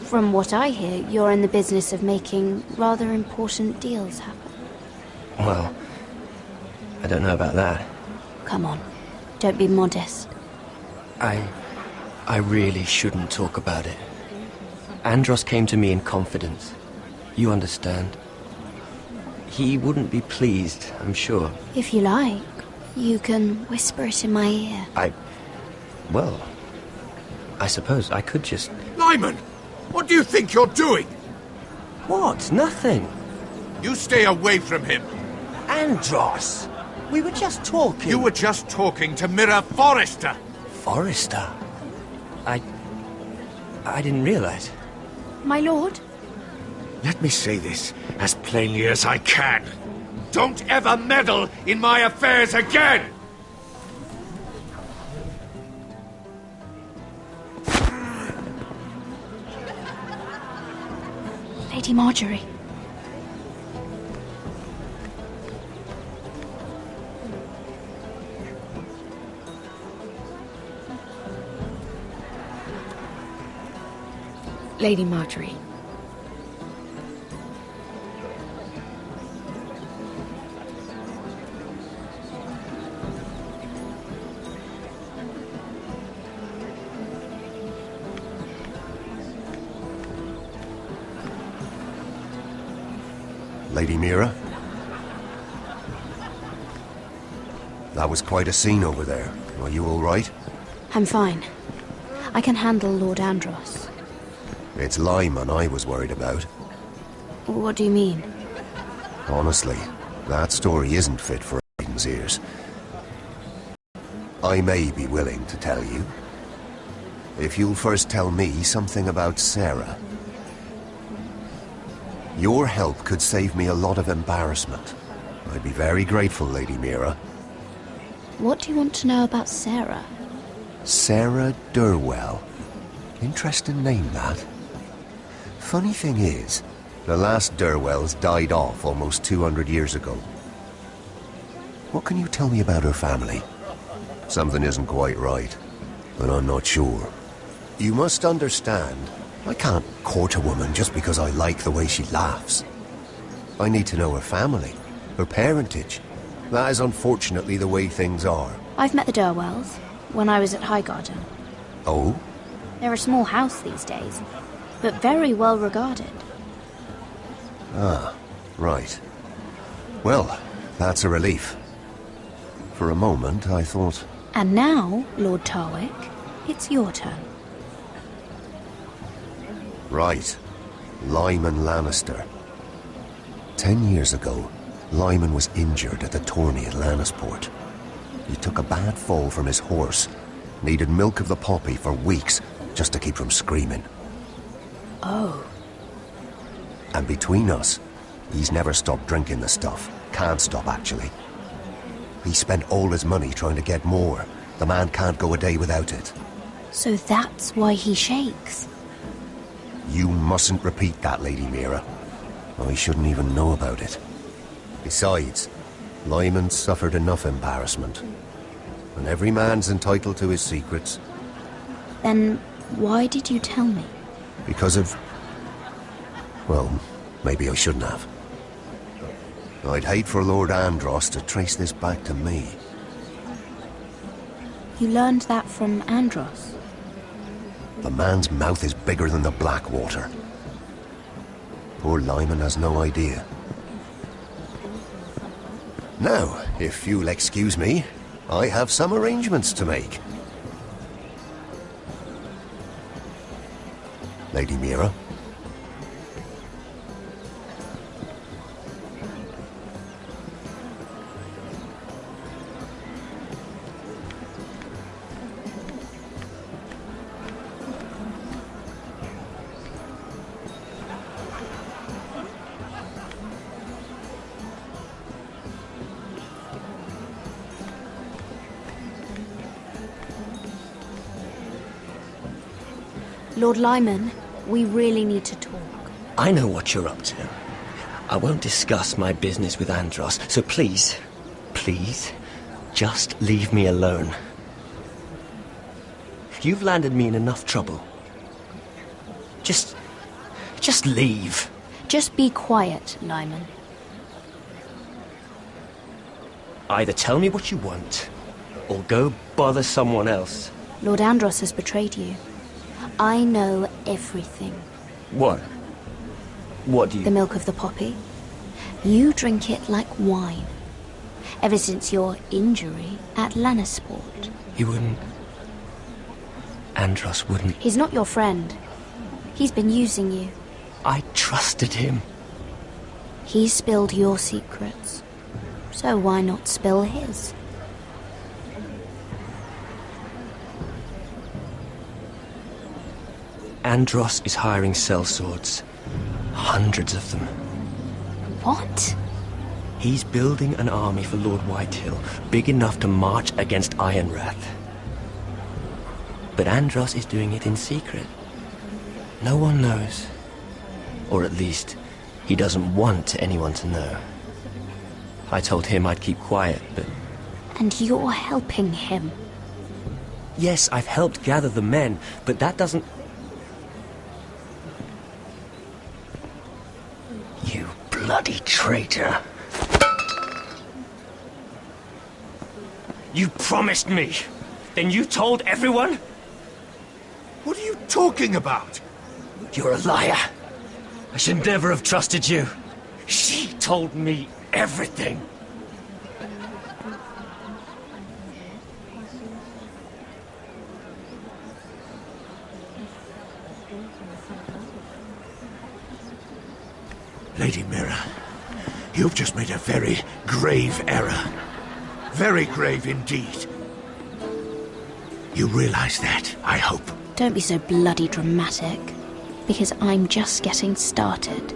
From what I hear, you're in the business of making rather important deals happen. Well, I don't know about that. Come on, don't be modest. I really shouldn't talk about it. Andros came to me in confidence. You understand? He wouldn't be pleased, I'm sure. If you like, you can whisper it in my ear. Well, I suppose I could just... Lyman! What do you think you're doing? What? Nothing. You stay away from him. Andros! We were just talking. You were just talking to Mira Forrester. Forrester? I didn't realize. My lord? Let me say this as plainly as I can. Don't ever meddle in my affairs again! Lady Marjorie. Lady Marjorie. Lady Mira? That was quite a scene over there. Are you all right? I'm fine. I can handle Lord Andros. It's Lyman I was worried about. What do you mean? Honestly, that story isn't fit for Aiden's ears. I may be willing to tell you. If you'll first tell me something about Sarah. Your help could save me a lot of embarrassment. I'd be very grateful, Lady Mira. What do you want to know about Sarah? Sarah Durwell. Interesting name, that. Funny thing is, the last Durwells died off almost 200 years ago. What can you tell me about her family? Something isn't quite right, but I'm not sure. You must understand, I can't court a woman just because I like the way she laughs. I need to know her family, her parentage. That is unfortunately the way things are. I've met the Durwells when I was at Highgarden. Oh? They're a small house these days, but very well regarded. Ah, right. Well, that's a relief. For a moment, I thought... And now, Lord Tarwick, it's your turn. Right. Lyman Lannister. 10 years ago, Lyman was injured at the tourney at Lannisport. He took a bad fall from his horse. Needed milk of the poppy for weeks just to keep from screaming. Oh. And between us, he's never stopped drinking the stuff. Can't stop, actually. He spent all his money trying to get more. The man can't go a day without it. So that's why he shakes. You mustn't repeat that, Lady Mira. I shouldn't even know about it. Besides, Lyman suffered enough embarrassment. And every man's entitled to his secrets. Then why did you tell me? Because of... Well, maybe I shouldn't have. I'd hate for Lord Andros to trace this back to me. You learned that from Andros? The man's mouth is bigger than the Blackwater. Poor Lyman has no idea. Now, if you'll excuse me, I have some arrangements to make. Lady Mira. Lord Lyman, we really need to talk. I know what you're up to. I won't discuss my business with Andros, so please, just leave me alone. You've landed me in enough trouble. Just leave. Just be quiet, Lyman. Either tell me what you want, or go bother someone else. Lord Andros has betrayed you. I know everything. What? What do you... The milk of the poppy. You drink it like wine. Ever since your injury at Lannisport. He wouldn't... Andros wouldn't... He's not your friend. He's been using you. I trusted him. He spilled your secrets. So why not spill his? Andros is hiring sellswords. Hundreds of them. What? He's building an army for Lord Whitehill, big enough to march against Ironrath. But Andros is doing it in secret. No one knows. Or at least, he doesn't want anyone to know. I told him I'd keep quiet, but... And you're helping him. Yes, I've helped gather the men, but that doesn't... You bloody traitor. You promised me. Then you told everyone? What are you talking about? You're a liar. I should never have trusted you. She told me everything. Lady Mira, you've just made a very grave error. Very grave indeed. You realize that, I hope. Don't be so bloody dramatic, because I'm just getting started.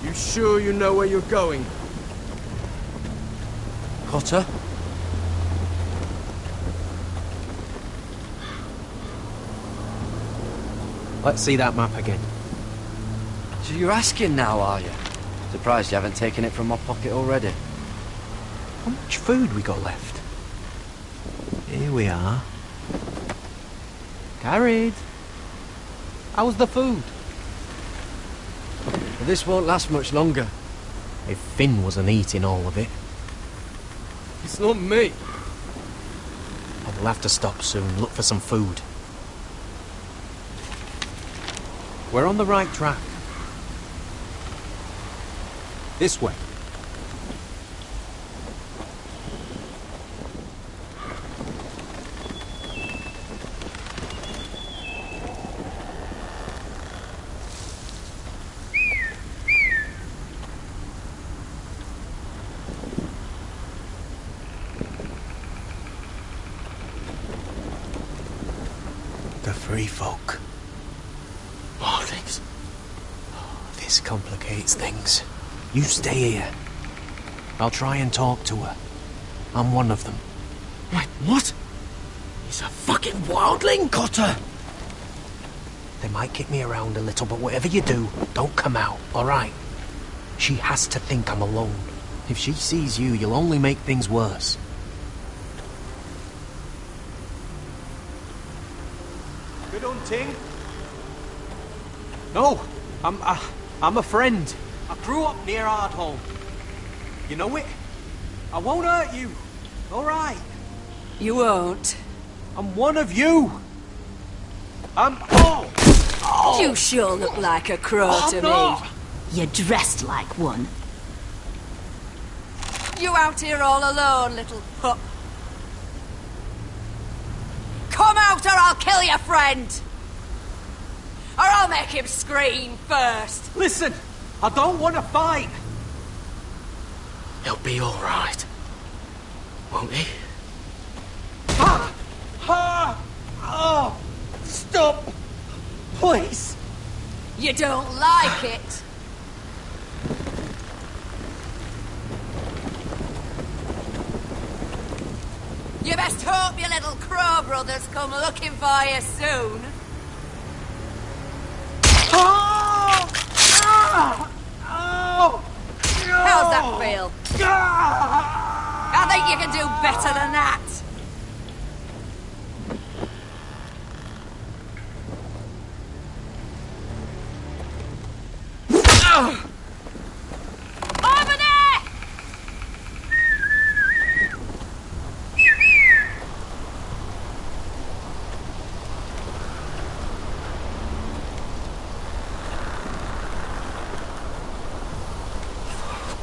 You sure you know where you're going? Cotter? Let's see that map again. So you're asking now, are you? Surprised you haven't taken it from my pocket already. How much food we got left? Here we are. Carried. How's the food? Well, this won't last much longer. If Finn wasn't eating all of it. It's not me. I will have to stop soon, look for some food. We're on the right track. This way. The free folk. Morlings. This complicates things. You stay here. I'll try and talk to her. I'm one of them. Wait, what? He's a fucking wildling, Cotter! They might kick me around a little, but whatever you do, don't come out, alright? She has to think I'm alone. If she sees you, you'll only make things worse. Good hunting. No, I'm a friend. I grew up near Ardholm. You know it? I won't hurt you. All right. You won't. I'm one of you. Oh! You sure look like a crow to me. You're dressed like one. You out here all alone, little pup? Come out or I'll kill your friend! Or I'll make him scream first! Listen, I don't want to fight. He'll be all right, won't he? Oh! Stop! Please! You don't like it? You best hope your little crow brothers come looking for you soon. How's that feel? I think you can do better than that. Over there!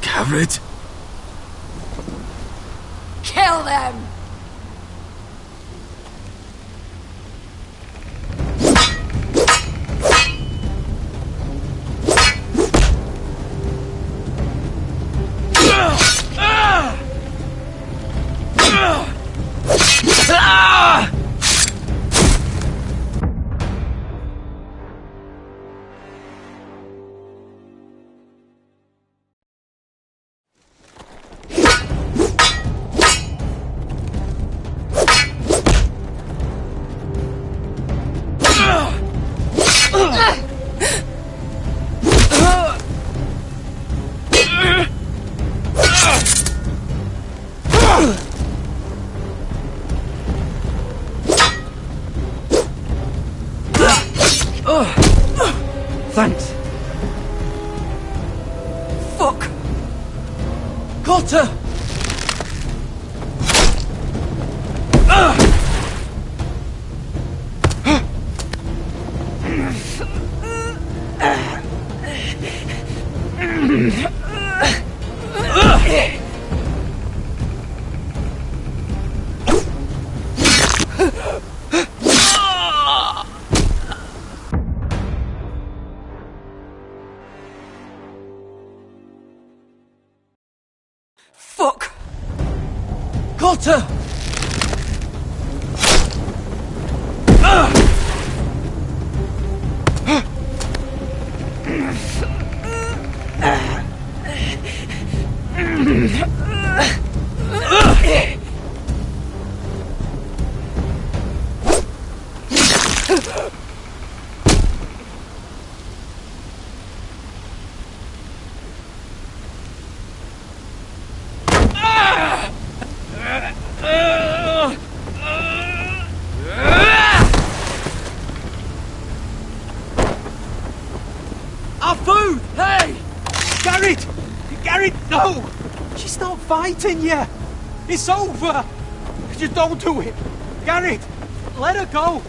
Gared? Kill them! Thanks. Fuck! Got her! Fuck! Got her! Our food! Hey! Gared! Gared, no! She's not fighting yet! It's over! Just don't do it! Gared! Let her go!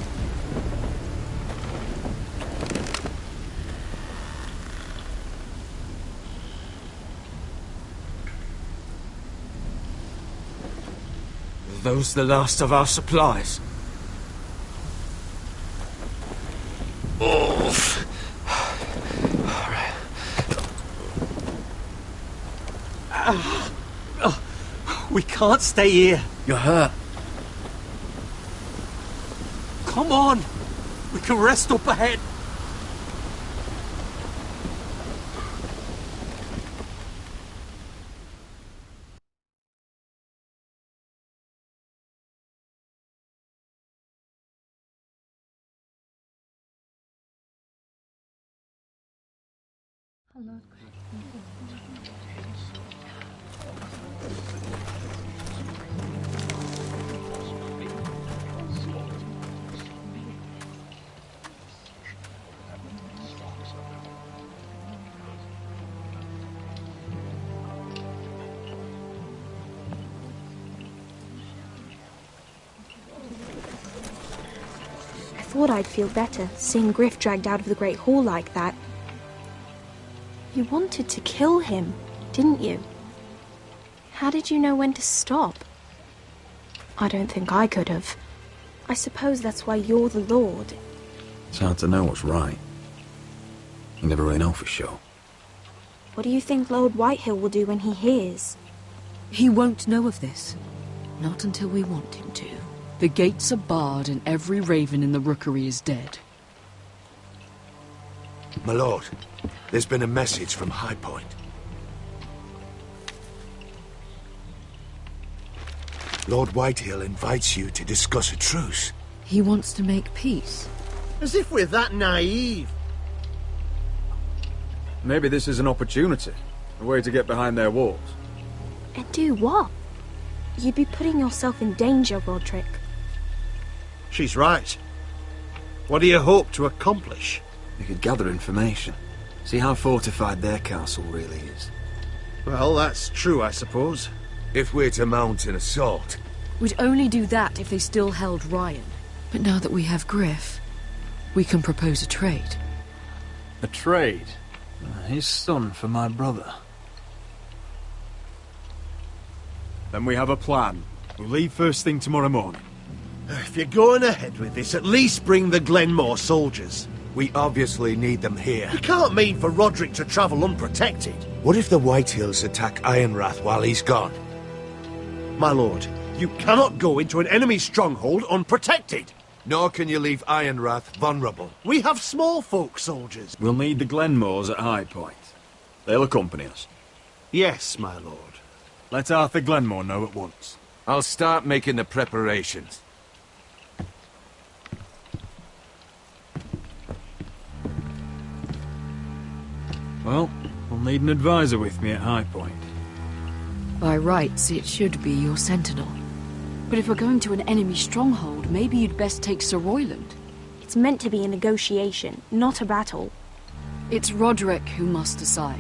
Are those the last of our supplies? Oh. We can't stay here. You're hurt. Come on. We can rest up ahead. Hello. thought I'd feel better seeing Griff dragged out of the Great Hall like that. You wanted to kill him, didn't you? How did you know when to stop? I don't think I could have. I suppose that's why you're the Lord. It's hard to know what's right. You never really know for sure. What do you think Lord Whitehill will do when he hears? He won't know of this. Not until we want him to. The gates are barred and every raven in the rookery is dead. My lord, there's been a message from High Point. Lord Whitehill invites you to discuss a truce. He wants to make peace. As if we're that naive. Maybe this is an opportunity. A way to get behind their walls. And do what? You'd be putting yourself in danger, Roderick. She's right. What do you hope to accomplish? You could gather information. See how fortified their castle really is. Well, that's true, I suppose. If we're to mount an assault... We'd only do that if they still held Ryan. But now that we have Griff, we can propose a trade. A trade? His son for my brother. Then we have a plan. We'll leave first thing tomorrow morning. If you're going ahead with this, at least bring the Glenmore soldiers. We obviously need them here. You can't mean for Roderick to travel unprotected. What if the Whitehills attack Ironrath while he's gone? My lord, you cannot go into an enemy stronghold unprotected. Nor can you leave Ironrath vulnerable. We have small folk soldiers. We'll need the Glenmores at High Point. They'll accompany us. Yes, my lord. Let Arthur Glenmore know at once. I'll start making the preparations. Well, I'll need an advisor with me at High Point. By rights, it should be your sentinel. But if we're going to an enemy stronghold, maybe you'd best take Sir Royland. It's meant to be a negotiation, not a battle. It's Roderick who must decide.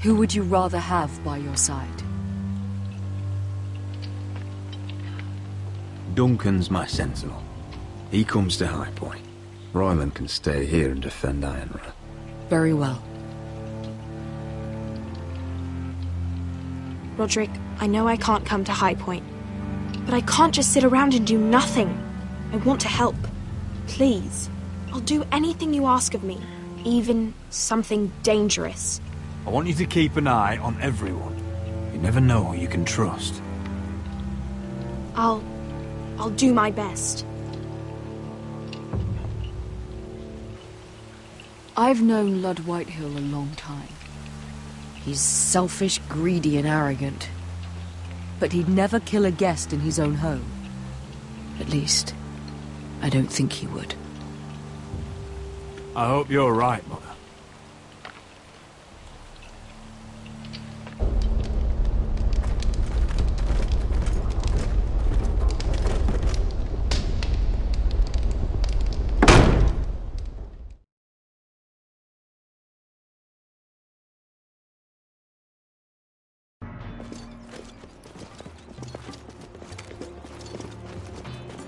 Who would you rather have by your side? Duncan's my sentinel. He comes to High Point. Royland can stay here and defend Ironrath. Very well. Roderick, I know I can't come to High Point, but I can't just sit around and do nothing. I want to help. Please. I'll do anything you ask of me, even something dangerous. I want you to keep an eye on everyone. You never know who you can trust. I'll do my best. I've known Lord Whitehill a long time. He's selfish, greedy, and arrogant. But he'd never kill a guest in his own home. At least, I don't think he would. I hope you're right, Mother.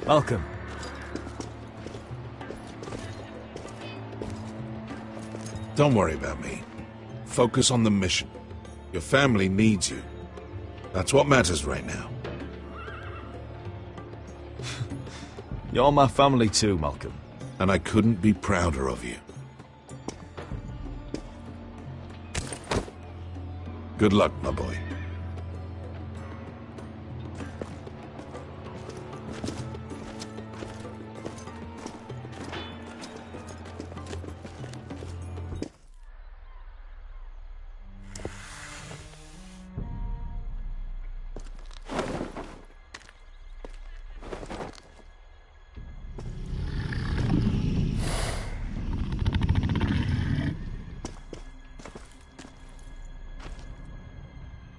Welcome. Don't worry about me. Focus on the mission. Your family needs you. That's what matters right now. You're my family too, Malcolm. And I couldn't be prouder of you. Good luck, my boy.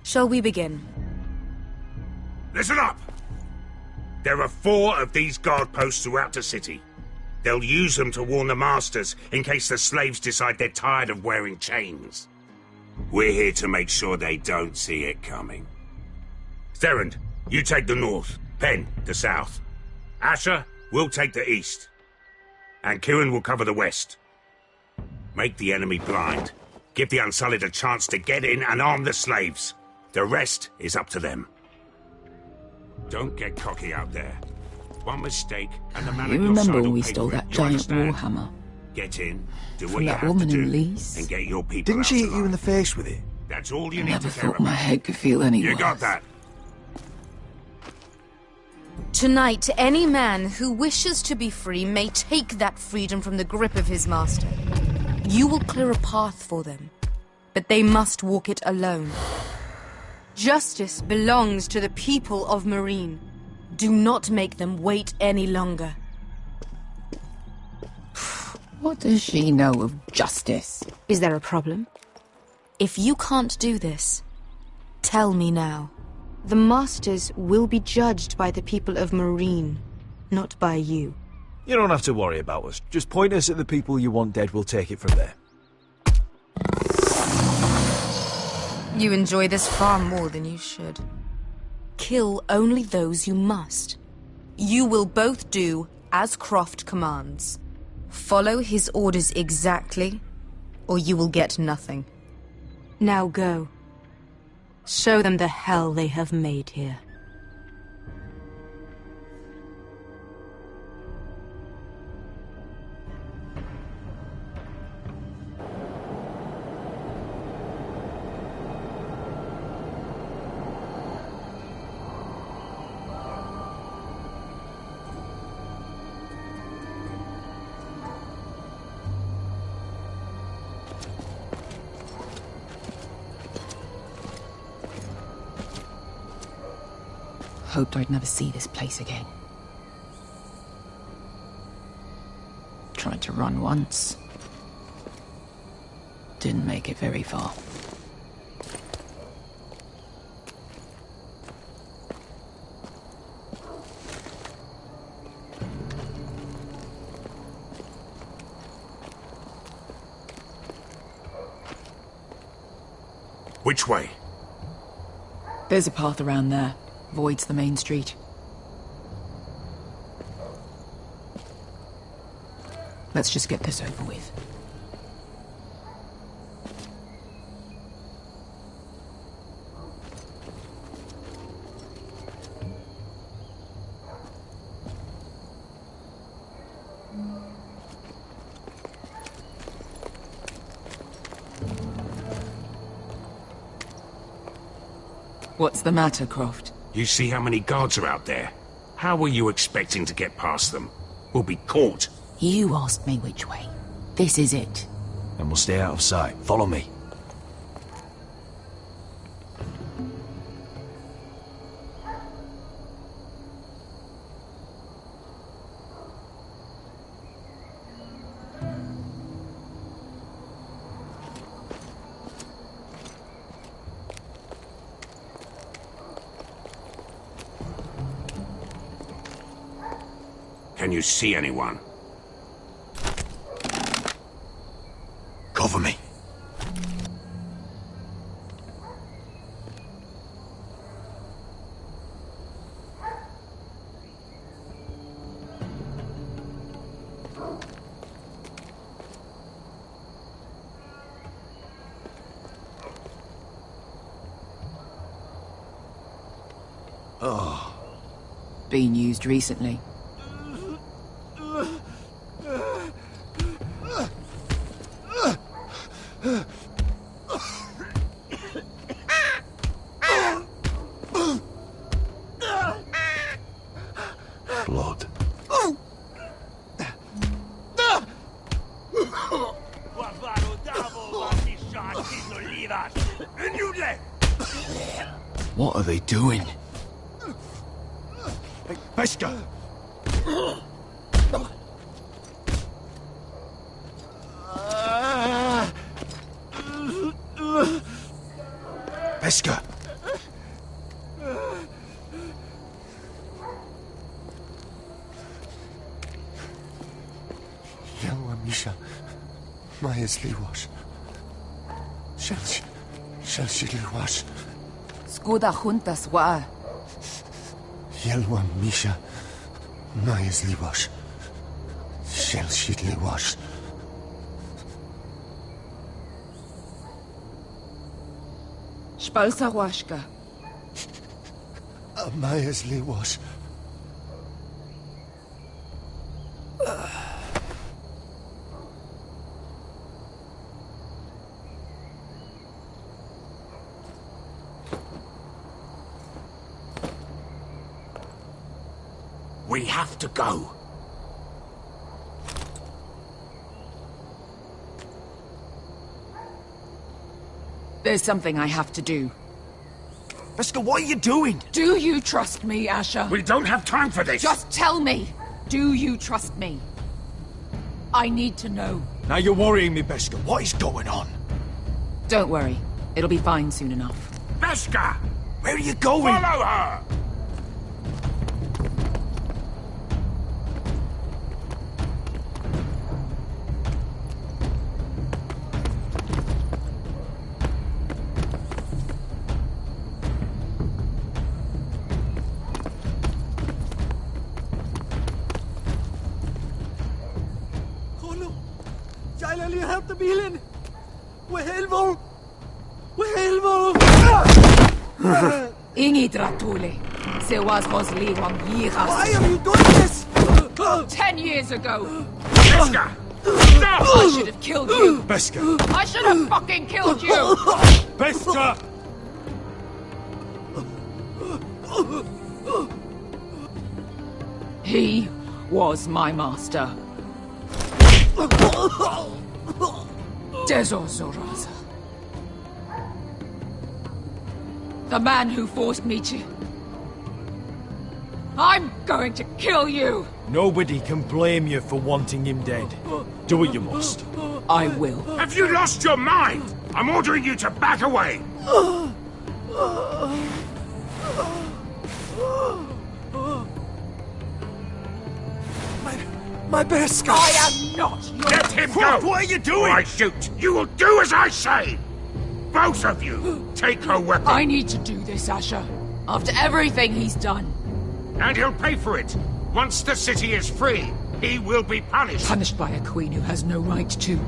Shall we begin? Listen up! There are 4 of these guard posts throughout the city. They'll use them to warn the masters in case the slaves decide they're tired of wearing chains. We're here to make sure they don't see it coming. Therend, you take the north. Penn, the south. Asher, We'll take the east. And Kieran will cover the west. Make the enemy blind. Give the Unsullied a chance to get in and arm the slaves. The rest is up to them. Don't get cocky out there. One mistake, and the man You at your remember side when will we pay stole for it. that You giant understand? warhammer? Get in, do what From you that have woman to in do, Leeds? and get your people Didn't out she hit alive. you in the face with it? That's all you I need never to care thought my about. head could feel any You worse. got that? Tonight, any man who wishes to be free may take that freedom from the grip of his master. You will clear a path for them, but they must walk it alone. Justice belongs to the people of Marine. Do not make them wait any longer. What does she know of justice? Is there a problem? If you can't do this, tell me now. The Masters will be judged by the people of Marine, not by you. You don't have to worry about us. Just point us at the people you want dead, we'll take it from there. You enjoy this far more than you should. Kill only those you must. You will both do as Croft commands. Follow his orders exactly, or you will get nothing. Now go. Show them the hell they have made here. Hoped I'd never see this place again. Tried to run once. Didn't make it very far. Which way? There's a path around there. Voids the main street. Let's just get this over with. What's the matter, Croft? You see how many guards are out there? How were you expecting to get past them? We'll be caught. You asked me which way. This is it. Then we'll stay out of sight. Follow me. Can you see anyone? Cover me. Oh. Been used recently. Blood. What are they doing? Pesca! Pesca! Yelwa Misha, Majes Liwash. Shelshi Liwash. Skuda juntas wa. Yelwa Misha, Myers Liwash. Shell Shit Liwash. Spalsa Washka. Myers Liwash. We have to go. There's something I have to do. Beskha, what are you doing? Do you trust me, Asher? We don't have time for this. Just tell me. Do you trust me? I need to know. Now you're worrying me, Beskha. What is going on? Don't worry. It'll be fine soon enough. Beskha! Where are you going? Follow her! Ingi Dratule. Sewas Rosli Wang Yiras. Why are you doing this? 10 years ago. Beskha! Stop! I should have killed you. Beskha! I should have fucking killed you. Beskha! He was my master. Dezor Zoraza. The man who forced me to... I'm going to kill you! Nobody can blame you for wanting him dead. Do what you must. I will. Have you lost your mind? I'm ordering you to back away! My Beskha! I am not your... Let him go! What are you doing? Or I shoot! You will do as I say! Both of you! Take her weapon! I need to do this, Asher. After everything he's done. And he'll pay for it! Once the city is free, he will be punished! Punished by a queen who has no right to.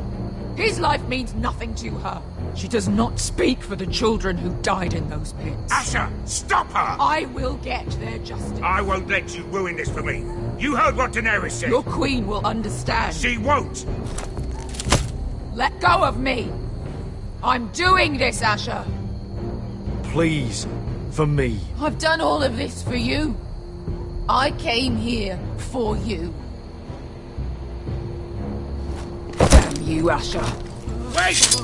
His life means nothing to her. She does not speak for the children who died in those pits. Asher, stop her! I will get their justice. I won't let you ruin this for me. You heard what Daenerys said. Your queen will understand. She won't! Let go of me! I'm doing this, Asher! Please, for me. I've done all of this for you. I came here for you. Damn you, Asher. Wait!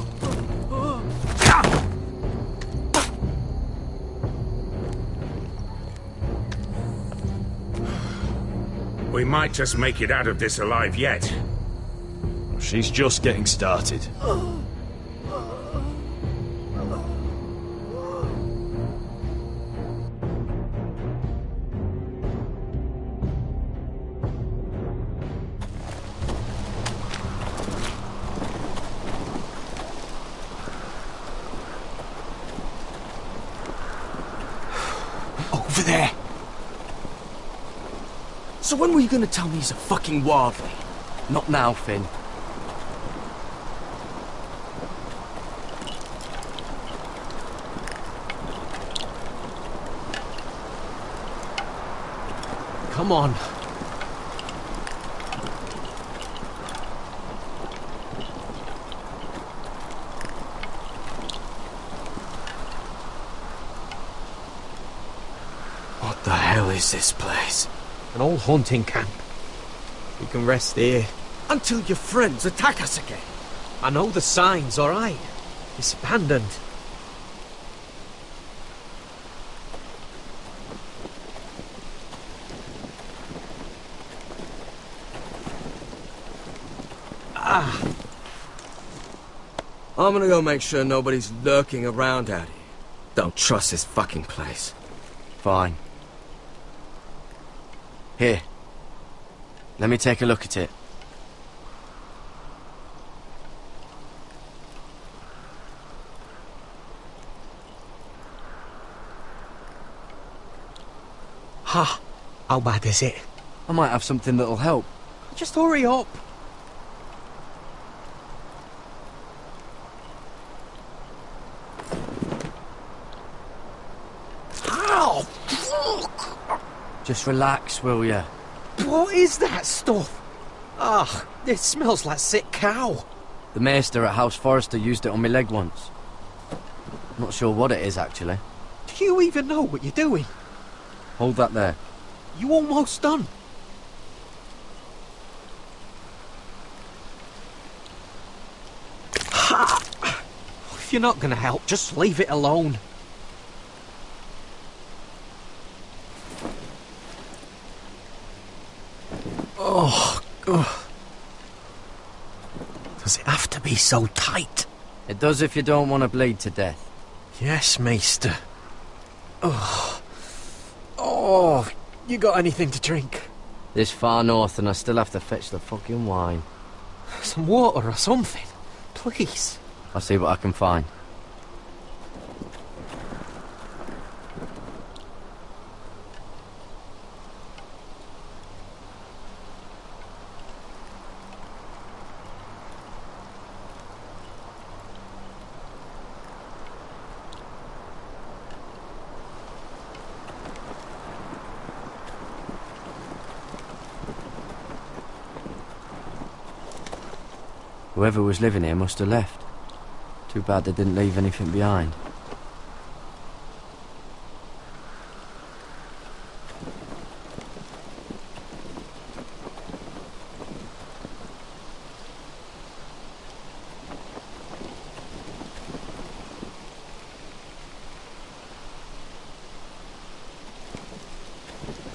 We might just make it out of this alive yet. She's just getting started. Over there! So when were you gonna tell me he's a fucking wildling? Not now, Finn. Come on. What the hell is this place? An old hunting camp. We can rest here. Until your friends attack us again. I know the signs, alright? It's abandoned. I'm gonna go make sure nobody's lurking around out here. Don't trust this fucking place. Fine. Here. Let me take a look at it. Ha! How bad is it? I might have something that'll help. Just hurry up. Ow! Fuck! Just relax, will ya? What is that stuff? Ah, it smells like sick cow. The maester at House Forrester used it on my leg once. Not sure what it is, actually. Do you even know what you're doing? Hold that there. You almost done. Ha! If you're not gonna help, just leave it alone. Oh, God. Does it have to be so tight? It does if you don't want to bleed to death. Yes, Maester. Oh. Oh, you got anything to drink? This far north and I still have to fetch the fucking wine. Some water or something, please. I'll see what I can find. Whoever was living here must have left. Too bad they didn't leave anything behind.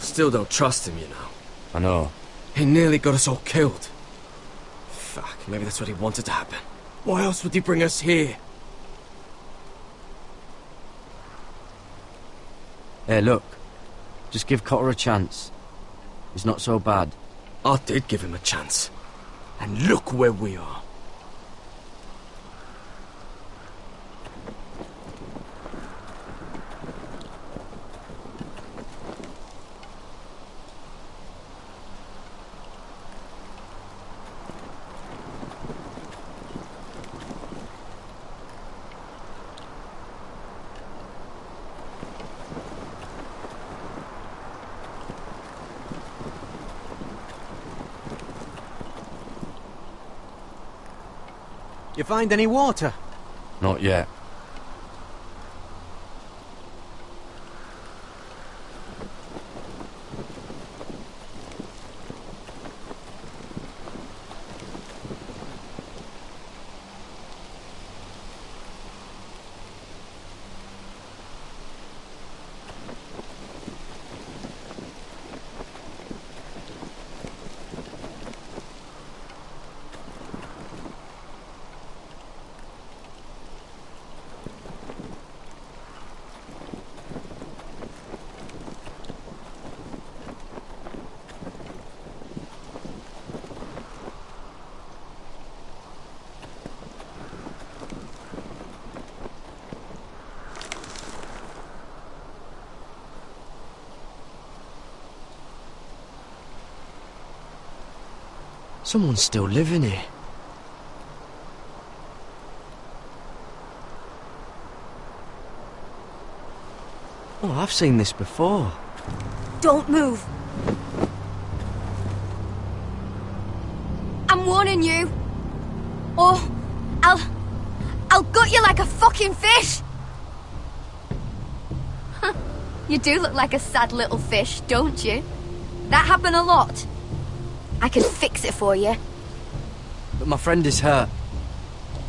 Still don't trust him, you know. I know. He nearly got us all killed. Fuck, maybe that's what he wanted to happen. Why else would he bring us here? Hey, look. Just give Cotter a chance. He's not so bad. I did give him a chance. And look where we are. You find any water? Not yet. Someone's still living here. Oh, I've seen this before. Don't move. I'm warning you. Or I'll gut you like a fucking fish. You do look like a sad little fish, don't you? That happen a lot. I can fix it for you. But my friend is hurt.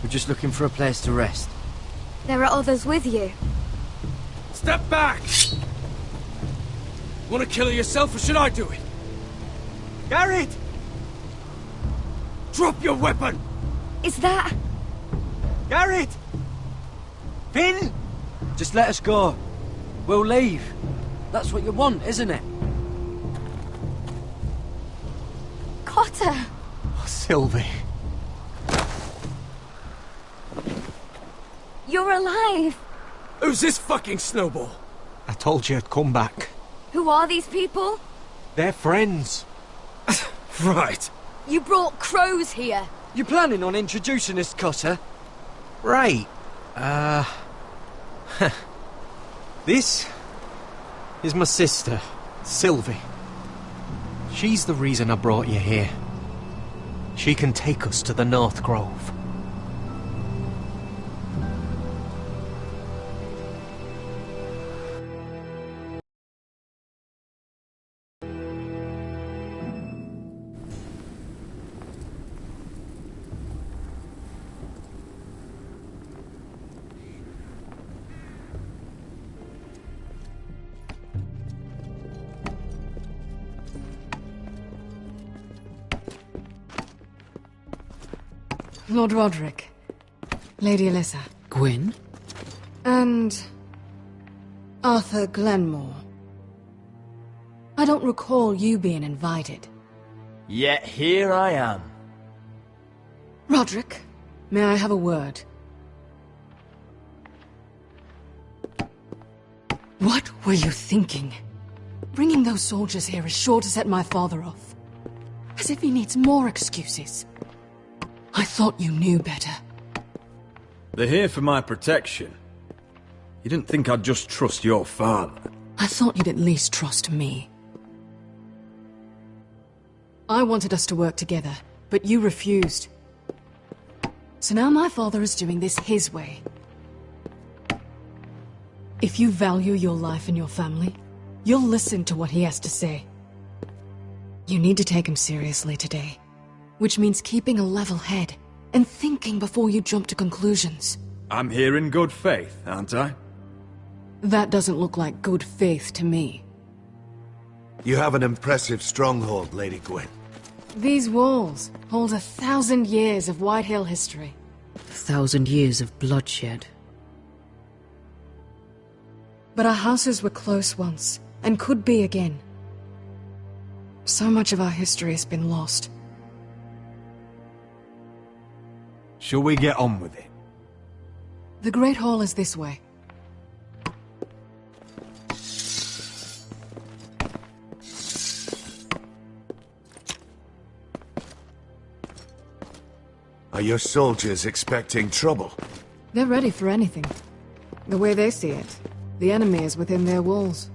We're just looking for a place to rest. There are others with you. Step back! Want to kill her yourself, or should I do it? Garrett! Drop your weapon! Is that... Garrett! Finn! Just let us go. We'll leave. That's what you want, isn't it? Cotter! Oh, Sylvie. You're alive! Who's this fucking snowball? I told you I'd come back. Who are these people? They're friends. Right. You brought crows here. You planning on introducing this cutter? Right. This is my sister, Sylvie. She's the reason I brought you here. She can take us to the North Grove. Lord Roderick, Lady Alyssa. Gwyn? And Arthur Glenmore. I don't recall you being invited. Yet here I am. Roderick, may I have a word? What were you thinking? Bringing those soldiers here is sure to set my father off. As if he needs more excuses. I thought you knew better. They're here for my protection. You didn't think I'd just trust your father? I thought you'd at least trust me. I wanted us to work together, but you refused. So now my father is doing this his way. If you value your life and your family, you'll listen to what he has to say. You need to take him seriously today. Which means keeping a level head and thinking before you jump to conclusions. I'm here in good faith, aren't I? That doesn't look like good faith to me. You have an impressive stronghold, Lady Gwyn. These walls hold 1,000 years of Whitehill history. 1,000 years of bloodshed. But our houses were close once, and could be again. So much of our history has been lost. Shall we get on with it? The Great Hall is this way. Are your soldiers expecting trouble? They're ready for anything. The way they see it, the enemy is within their walls.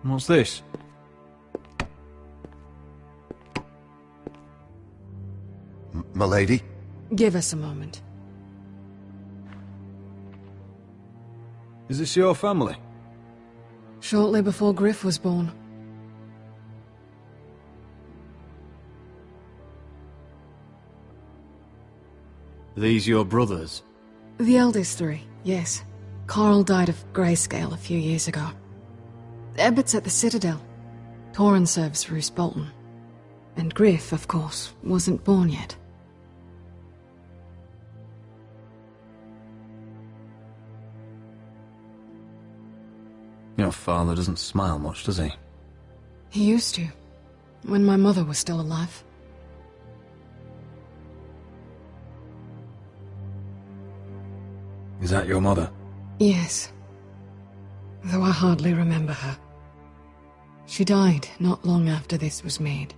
What's this? Milady? Give us a moment. Is this your family? Shortly before Griff was born. These your brothers? The eldest three, yes. Carl died of grayscale a few years ago. Ebbett's at the Citadel. Torrin serves Roose Bolton. And Griff, of course, wasn't born yet. Your father doesn't smile much, does he? He used to, when my mother was still alive. Is that your mother? Yes. Though I hardly remember her. She died not long after this was made.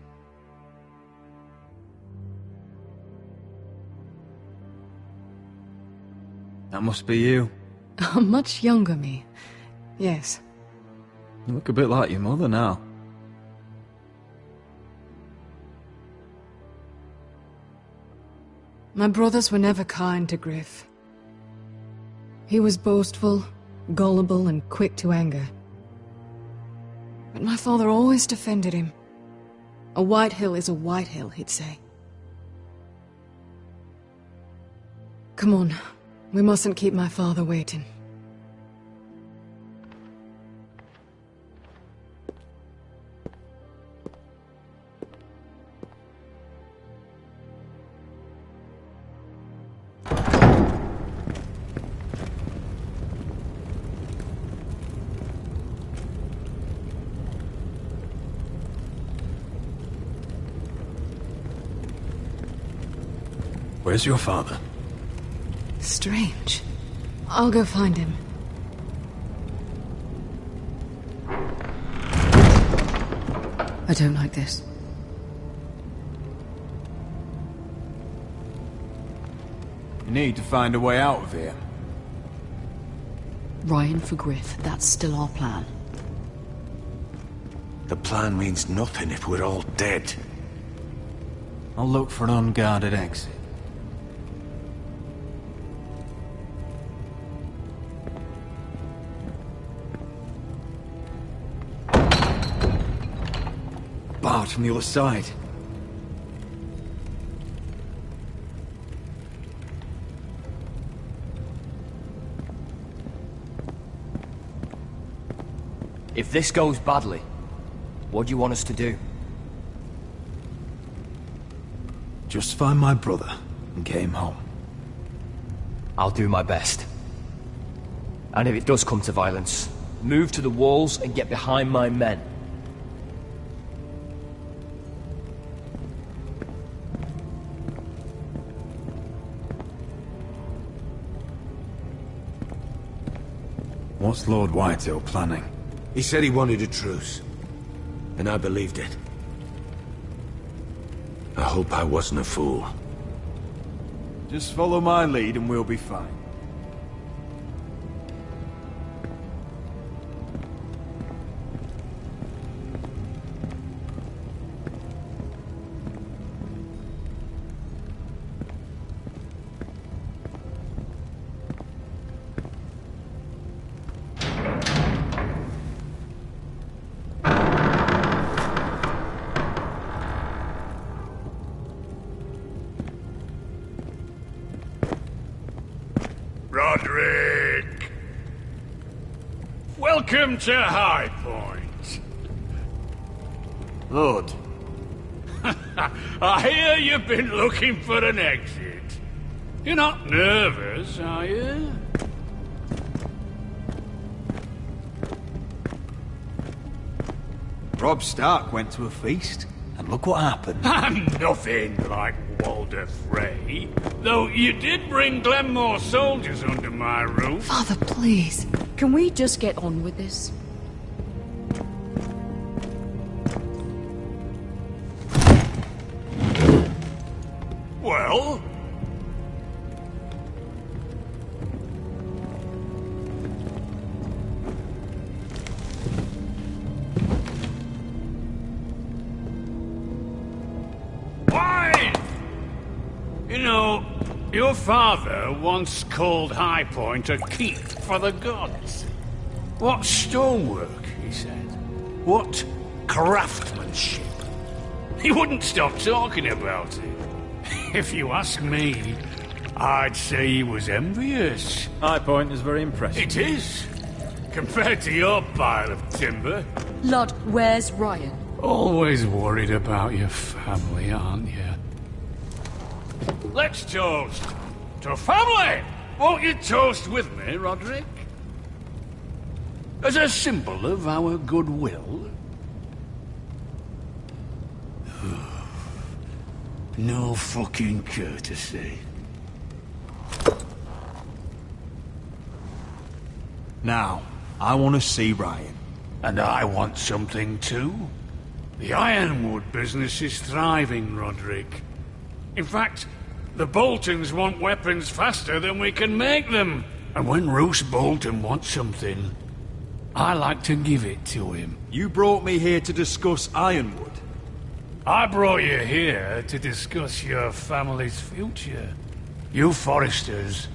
That must be you. A much younger me. Yes. You look a bit like your mother now. My brothers were never kind to Griff. He was boastful, gullible, and quick to anger. But my father always defended him. A Whitehill is a Whitehill, he'd say. Come on, we mustn't keep my father waiting. Where's your father? Strange. I'll go find him. I don't like this. You need to find a way out of here. Ryan for Griff, that's still our plan. The plan means nothing if we're all dead. I'll look for an unguarded exit. Barred from the other side. If this goes badly, what do you want us to do? Just find my brother and get him home. I'll do my best. And if it does come to violence, move to the walls and get behind my men. What's Lord Whitehill planning? He said he wanted a truce, and I believed it. I hope I wasn't a fool. Just follow my lead and we'll be fine. Roderick! Welcome to High Point. Lord. I hear you've been looking for an exit. You're not nervous, are you? Robb Stark went to a feast, and look what happened. I'm nothing like Walder Frey. Though you did bring Glenmore soldiers under my roof. Father, please. Can we just get on with this? Well? You know, your father once called High Point a keep for the gods. What stonework, he said. What craftsmanship. He wouldn't stop talking about it. If you ask me, I'd say he was envious. High Point is very impressive. It is. Compared to your pile of timber. Lord, where's Ryan? Always worried about your family, aren't you? Let's toast to family! Won't you toast with me, Roderick? As a symbol of our goodwill. No fucking courtesy. Now, I want to see Ryan. And I want something too. The Ironwood business is thriving, Roderick. In fact, the Boltons want weapons faster than we can make them. And when Roose Bolton wants something, I like to give it to him. You brought me here to discuss Ironwood. I brought you here to discuss your family's future. You Forresters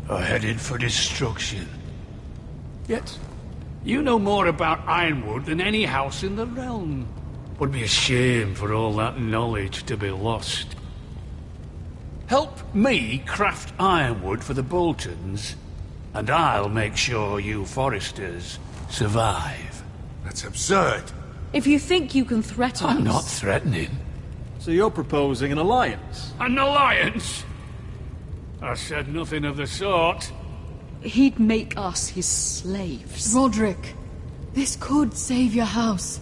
are headed for destruction. Yet, you know more about Ironwood than any house in the realm. Would be a shame for all that knowledge to be lost. Help me craft ironwood for the Boltons, and I'll make sure you Forresters survive. That's absurd. If you think you can threaten us... I'm not threatening. So you're proposing an alliance? An alliance? I said nothing of the sort. He'd make us his slaves. Roderick, this could save your house.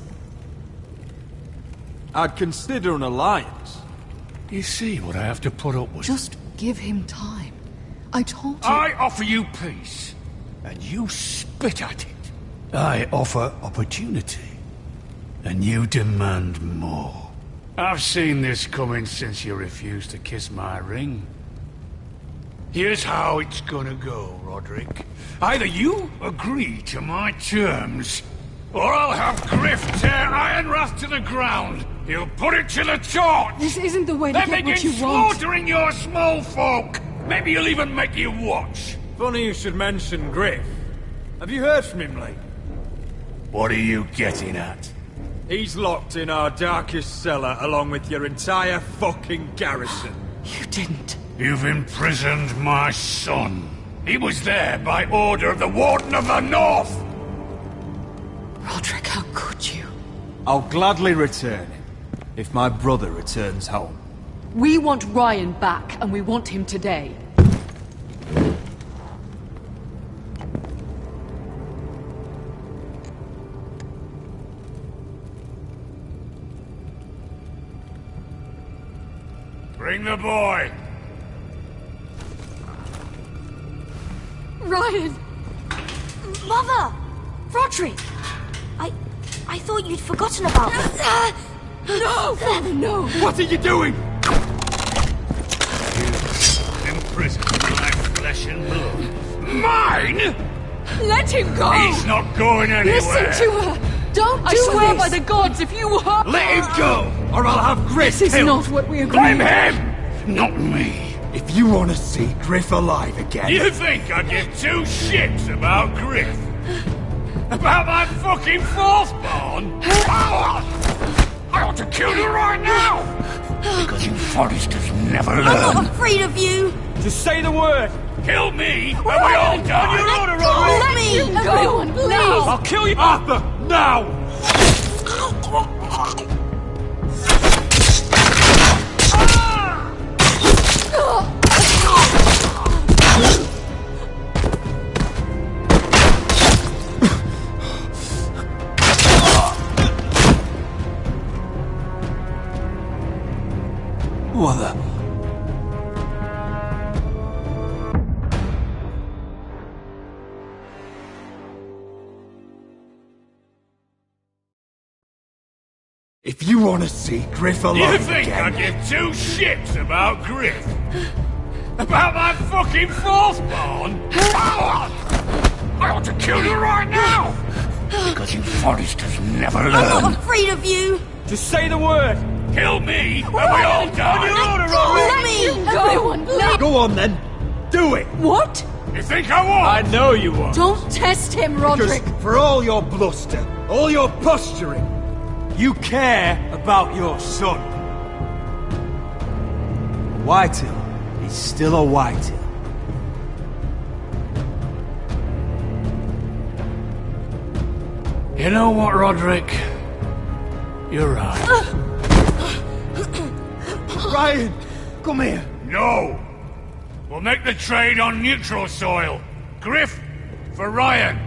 I'd consider an alliance. You see what I have to put up with? Just give him time. I told you... I offer you peace, and you spit at it. I offer opportunity, And you demand more. I've seen this coming since you refused to kiss my ring. Here's how it's gonna go, Roderick. Either you agree to my terms, or I'll have Griff tear Ironrath to the ground. He'll put it to the torch. This isn't the way to then get what begin you want. slaughtering your small folk. Maybe he'll even make you watch. Funny you should mention Griff. Have you heard from him lately? What are you getting at? He's locked in our darkest cellar along with your entire fucking garrison. You didn't. You've imprisoned my son. He was there by order of the Warden of the North. Roderick, how could you? I'll gladly return him, if my brother returns home. We want Ryan back, and we want him today. Bring the boy. Ryan! Mother! Roderick! I thought you'd forgotten about me. No! No! What are you doing? Imprison my flesh and blood. Mine? Let him go! He's not going anywhere. Listen to her! Don't do I swear this! by the gods, if you hurt... Let him go, or I'll have Griff This is killed. not what we agreed. Blame him, not me. If you want to see Griff alive again... You think I give two shits about Griff? About my fucking fourthborn? I ought to kill you right now! Because you Forresters never learn. I'm not afraid of you. Just say the word. Kill me, and we all die. Your order, Let me Go! Everyone, please! I'll kill you, Arthur, now! What the... If you want to see Griff alive You think again... I give two shits about Griff? About my fucking fourthborn? I ought to kill you right now! Because you Forresters never learn. I'm not afraid of you. Just say the word. Kill me, and we all die. Let me Everyone, please! Go on then. Do it. What? You think I won't? I know you won't. Don't test him, Roderick! Because for all your bluster, all your posturing, you care about your son. Whitehill is still a Whitehill. You know what, Roderick? You're right. Ryan, come here. No! We'll make the trade on neutral soil. Griff for Ryan.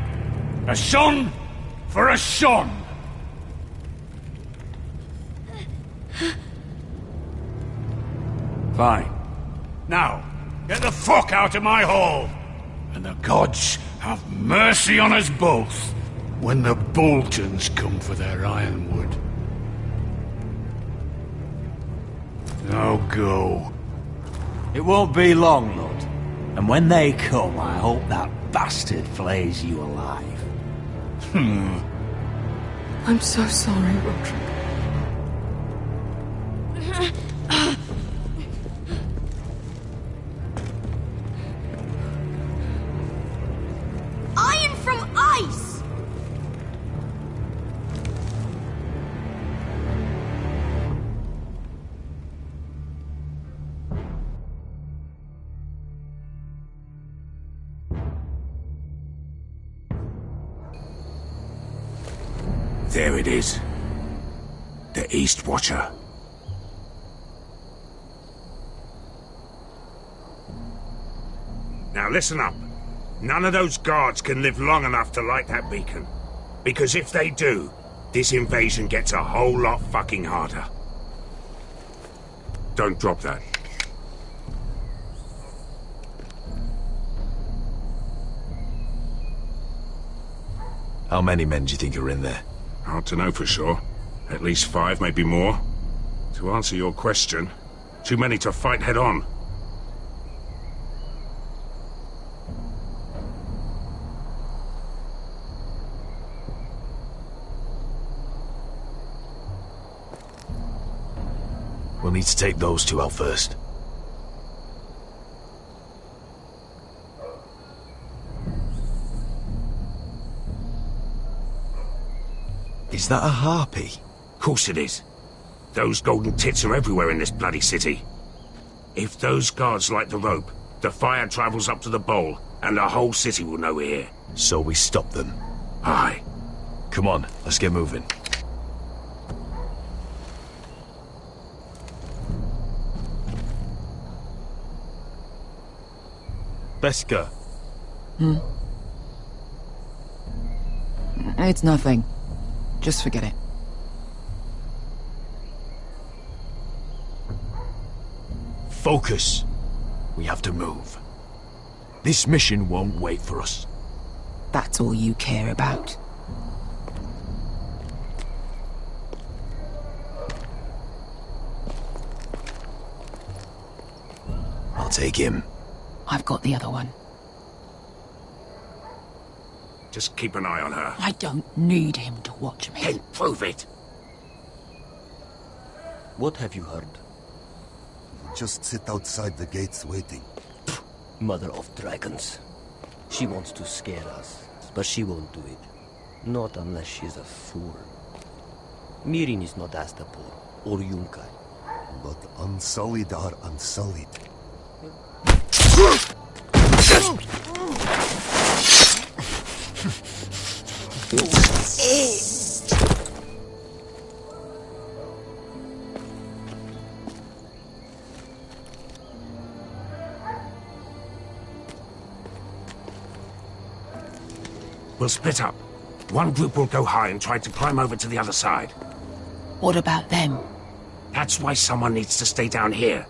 A son for a son. Fine. Now, get the fuck out of my hall. And the gods have mercy on us both when the Boltons come for their ironwood. Now go. It won't be long, Lord. And when they come, I hope that bastard flays you alive. I'm so sorry, Roderick. Iron from ice. There it is. The East Watcher. Now listen up. None of those guards can live long enough to light that beacon. Because if they do, this invasion gets a whole lot fucking harder. Don't drop that. How many men do you think are in there? Hard to know for sure. At least 5, maybe more. To answer your question, too many to fight head-on. We'll need to take those 2 out first. Is that a harpy? Of course it is. Those golden tits are everywhere in this bloody city. If those guards light the rope, the fire travels up to the bowl, and the whole city will know we're here. So we stop them. Aye. Come on, let's get moving. Beskha. It's nothing. Just forget it. Focus. We have to move. This mission won't wait for us. That's all you care about. I'll take him. I've got the other one. Just keep an eye on her. I don't need him to watch me. Then prove it. What have you heard? Just sit outside the gates waiting. Mother of dragons. She wants to scare us, but she won't do it. Not unless she's a fool. Mirin is not Astapor or Yunkai. But unsullied are unsullied. We'll split up. One group will go high and try to climb over to the other side. What about them? That's why someone needs to stay down here.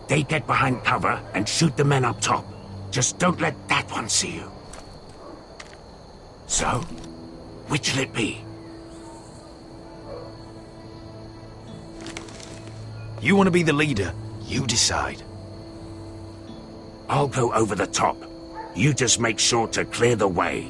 They get behind cover and shoot the men up top. Just don't let that one see you. So, which'll it be? You want to be the leader? You decide. I'll go over the top. You just make sure to clear the way.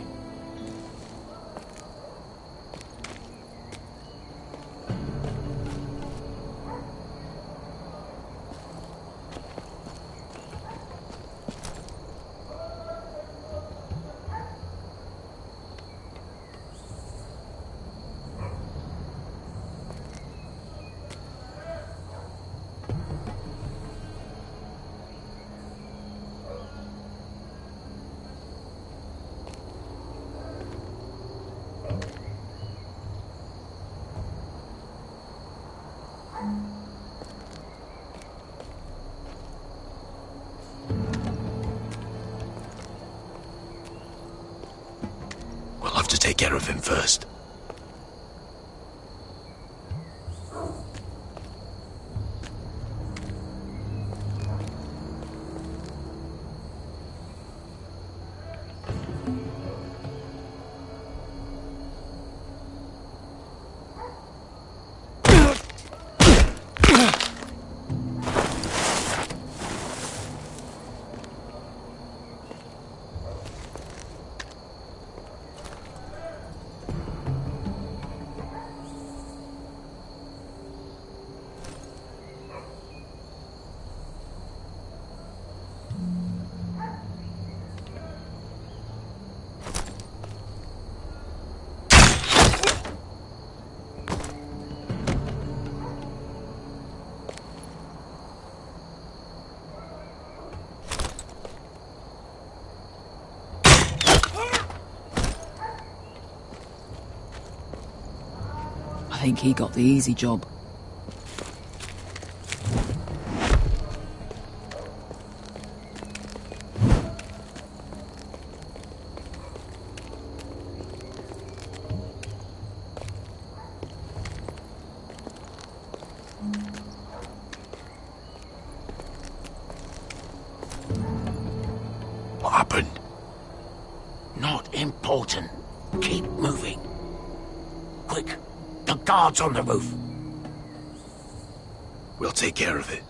We'll have to take care of him first. I think he got the easy job. What happened? Not important. Keep moving. Quick, put guards on the roof. We'll take care of it.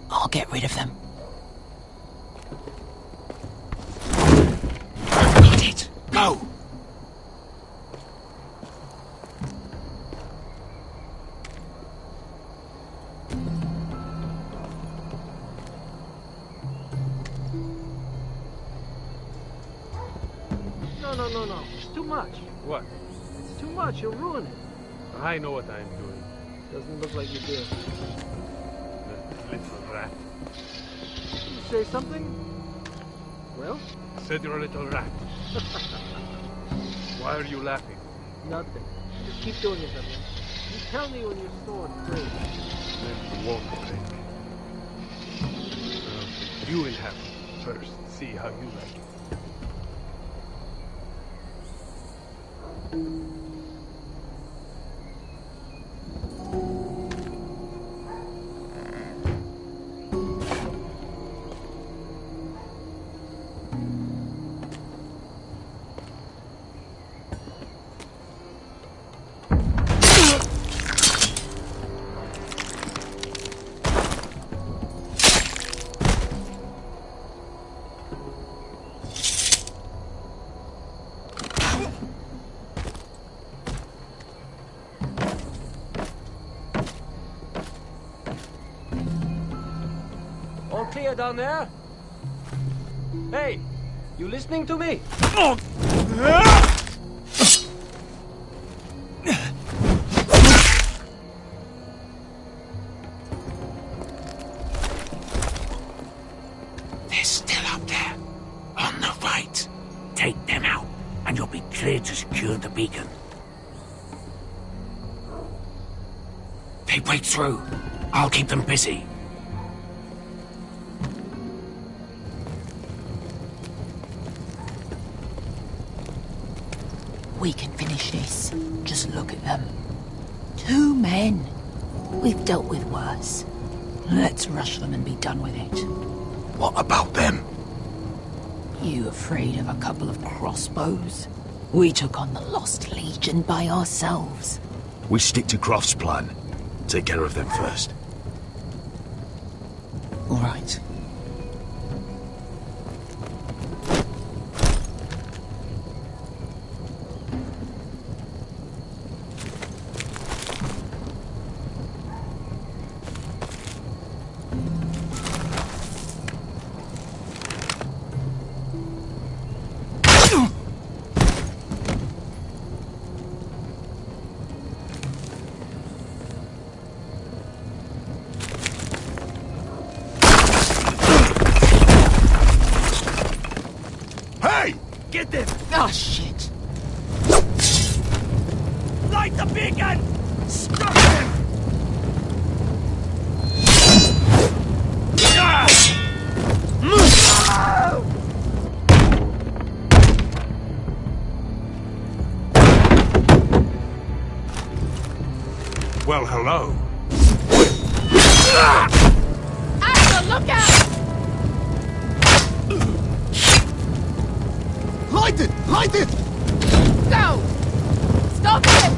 I'll get rid of them. Got it. Go! No. It's too much. What? It's too much. You'll ruin it. I know what I'm doing. Doesn't look like you do. The little rat. You say something? Well? Said you're a little rat. Why are you laughing? Nothing. Just keep doing it, Edwin. You tell me when you're sore and break. Then you won't break. You will have it first. See how you like it. All clear down there? Hey, you listening to me? They're still up there. On the right. Take them out, and you'll be cleared to secure the beacon. They break through. I'll keep them busy. We can finish this. Just look at them. 2 men. We've dealt with worse. Let's rush them and be done with it. What about them? You afraid of a couple of crossbows? We took on the Lost Legion by ourselves. We stick to Croft's plan. Take care of them first. All right. Get them! Oh, shit. Light the beacon! Stop them! Well, hello. Asher, look out! Light it! Light it! Go! Stop him!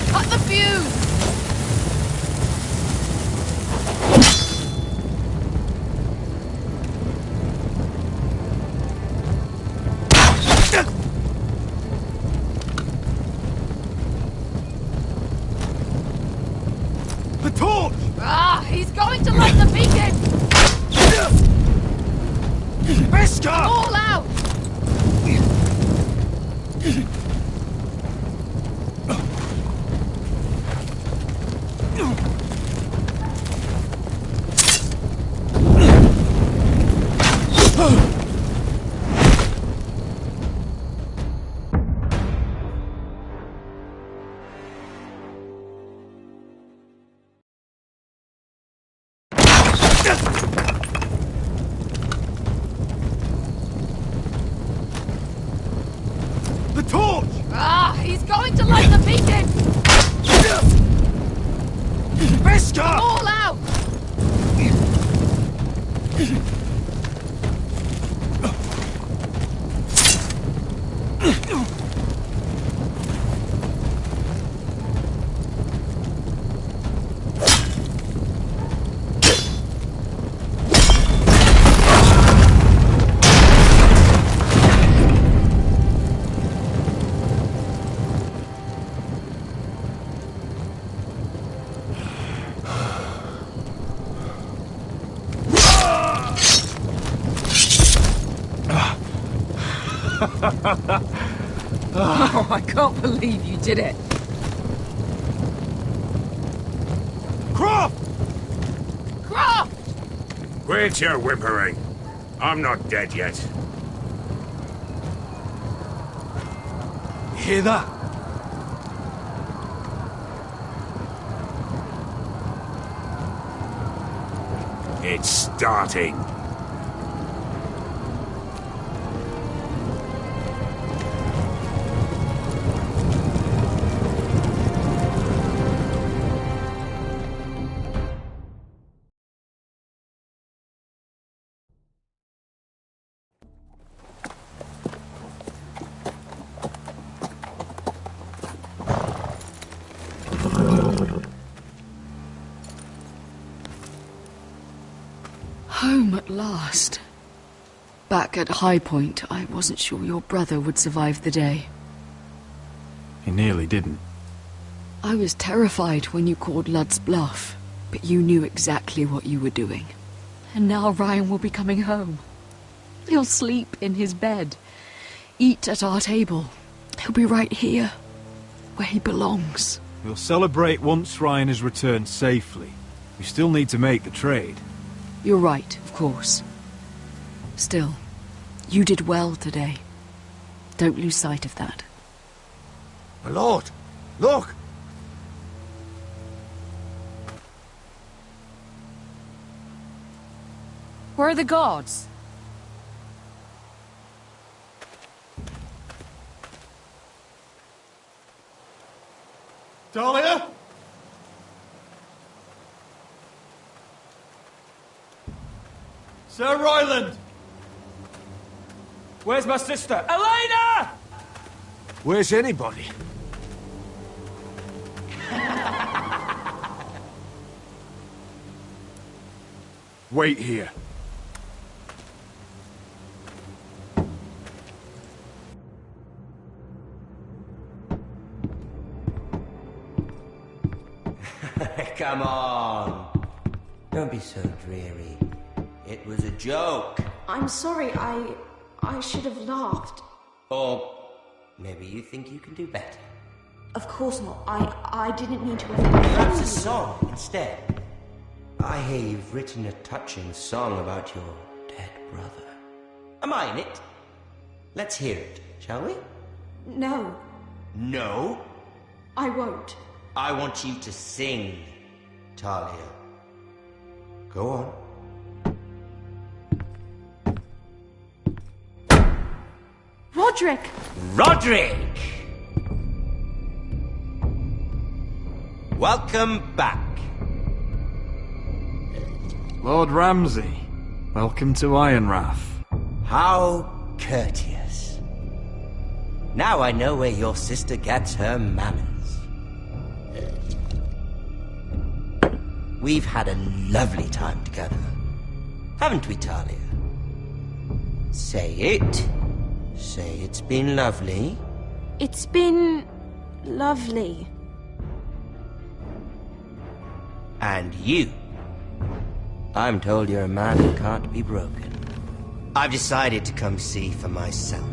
Cut the fuse! The torch! Ah, he's going to light the beacon! Beskar! All out! The torch! Oh, I can't believe you did it. Croft! Croft! Quit your whimpering. I'm not dead yet. Hear that? It's starting. Home at last. Back at High Point, I wasn't sure your brother would survive the day. He nearly didn't. I was terrified when you called Ludd's bluff, but you knew exactly what you were doing. And now Ryan will be coming home. He'll sleep in his bed, eat at our table. He'll be right here, where he belongs. We'll celebrate once Ryan has returned safely. We still need to make the trade. You're right, of course. Still, you did well today. Don't lose sight of that. My lord, look! Where are the guards? Talia? Sir Royland! Where's my sister? Elena! Where's anybody? Wait here. Come on. Don't be so dreary. It was a joke. I'm sorry, I should have laughed. Or maybe you think you can do better. Of course not. I didn't mean to offend you. Perhaps a song instead. I hear you've written a touching song about your dead brother. Am I in it? Let's hear it, shall we? No, No? I won't. I want you to sing, Talia. Go on. Roderick! Roderick! Welcome back. Lord Ramsay, welcome to Ironrath. How courteous. Now I know where your sister gets her manners. We've had a lovely time together, haven't we, Talia? Say it. Say it's been lovely. It's been lovely. And you. I'm told you're a man who can't be broken. I've decided to come see for myself.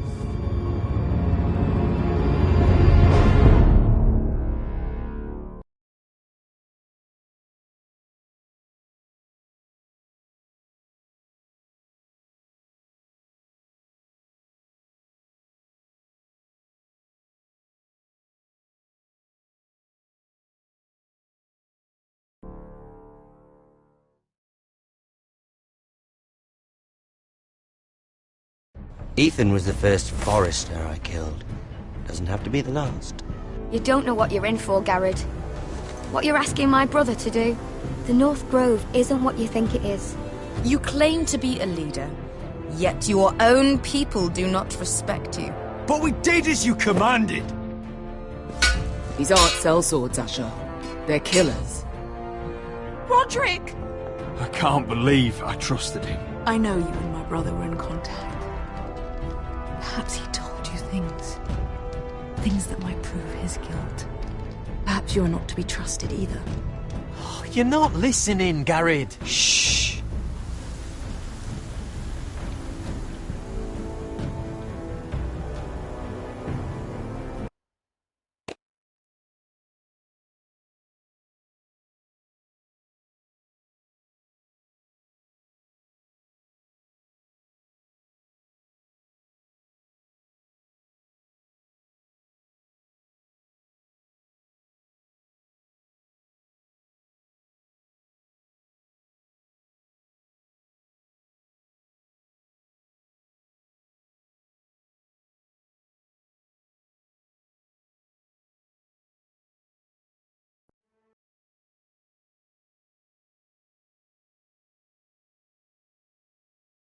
Ethan was the first Forrester I killed. Doesn't have to be the last. You don't know what you're in for, Garrett. What you're asking my brother to do. The North Grove isn't what you think it is. You claim to be a leader, yet your own people do not respect you. But we did as you commanded! These aren't sellswords, Asher. They're killers. Roderick! I can't believe I trusted him. I know you and my brother were in contact. Perhaps he told you things. Things that might prove his guilt. Perhaps you are not to be trusted either. You're not listening, Garrett. Shh!